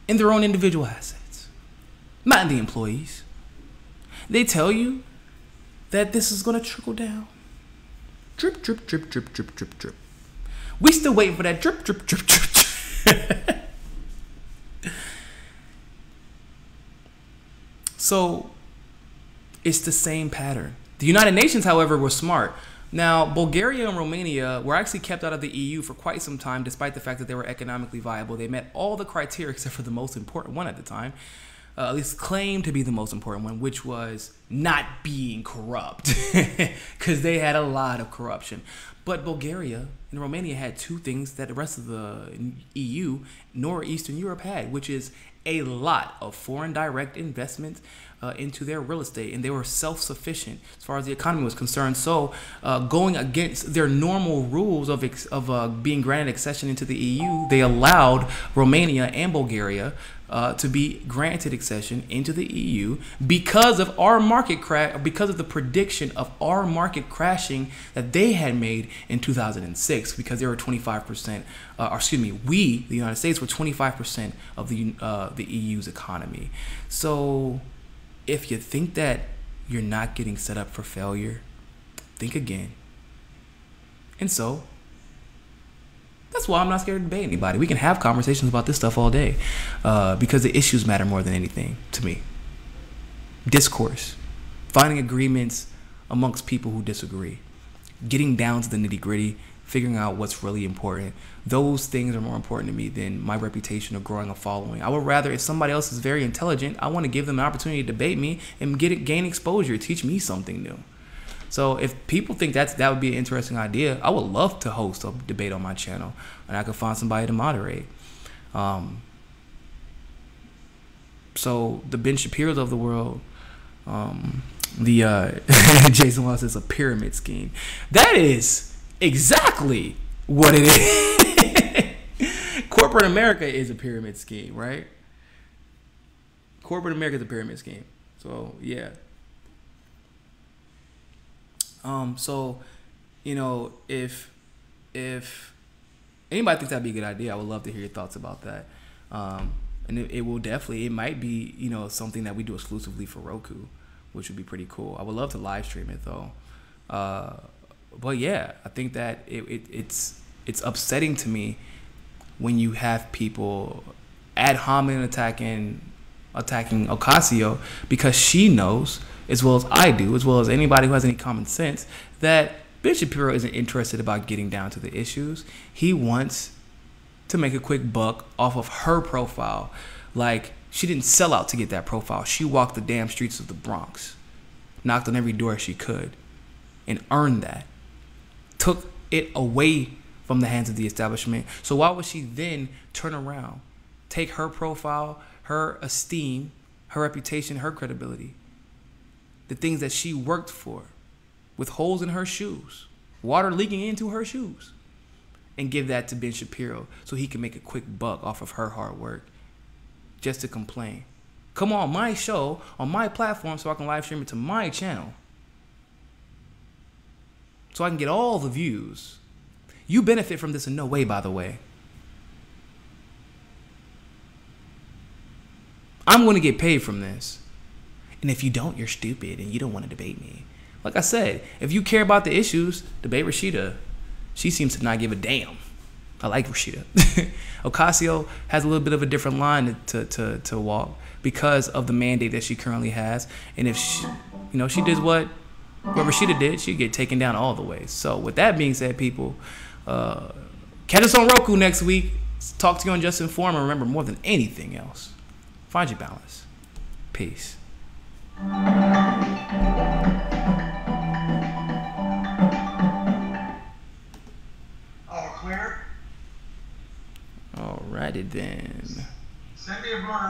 A: in their own individual assets, not in the employees. They tell you that this is going to trickle down. Drip, drip, drip, drip, drip, drip, drip. We still waiting for that drip, drip, drip, drip, drip. So it's the same pattern. The United Nations, however, were smart. Now, Bulgaria and Romania were actually kept out of the EU for quite some time, despite the fact that they were economically viable. They met all the criteria except for the most important one at the time, at least claimed to be the most important one, which was not being corrupt, because they had a lot of corruption. But Bulgaria and Romania had two things that the rest of the EU nor Eastern Europe had, which is a lot of foreign direct investment into their real estate, and they were self-sufficient as far as the economy was concerned. So going against their normal rules of being granted accession into the EU, they allowed Romania and Bulgaria to be granted accession into the EU because of our market crash, because of the prediction of our market crashing that they had made in 2006, because they were 25%, or excuse me, we, the United States, were 25% of the EU's economy. So if you think that you're not getting set up for failure, think again. And so that's why I'm not scared to debate anybody. We can have conversations about this stuff all day, because the issues matter more than anything to me. Discourse, finding agreements amongst people who disagree, getting down to the nitty-gritty, figuring out what's really important. Those things are more important to me than my reputation of growing a following. I would rather, if somebody else is very intelligent, I want to give them an opportunity to debate me and gain exposure, teach me something new. So if people think that would be an interesting idea, I would love to host a debate on my channel, and I could find somebody to moderate. So the Ben Shapiro's of the world, Jason Wallace is a pyramid scheme. That is exactly what it is. Corporate America is a pyramid scheme, right? Corporate America is a pyramid scheme. So yeah. So, you know, if anybody thinks that'd be a good idea, I would love to hear your thoughts about that. And it might be, you know, something that we do exclusively for Roku, which would be pretty cool. I would love to live stream it though. But yeah, I think that it's upsetting to me when you have people ad hominem attacking Ocasio, because she knows, as well as I do, as well as anybody who has any common sense, that Ben Shapiro isn't interested about getting down to the issues. He wants to make a quick buck off of her profile. Like, she didn't sell out to get that profile. She walked the damn streets of the Bronx, knocked on every door she could, and earned that. Took it away from the hands of the establishment. So why would she then turn around, take her profile, her esteem, her reputation, her credibility, the things that she worked for, with holes in her shoes, water leaking into her shoes, and give that to Ben Shapiro so he can make a quick buck off of her hard work, just to complain? Come on my show, on my platform, so I can live stream it to my channel, so I can get all the views. You benefit from this in no way, by the way. I'm going to get paid from this. And if you don't, you're stupid and you don't want to debate me. Like I said, if you care about the issues, debate Rashida. She seems to not give a damn. I like Rashida. Ocasio has a little bit of a different line to walk because of the mandate that she currently has. And if she did what Rashida did, she'd get taken down all the way. So with that being said, people, catch us on Roku next week. Talk to you on Just Inform, and remember, more than anything else, find your balance. Peace. All clear? Alrighty then.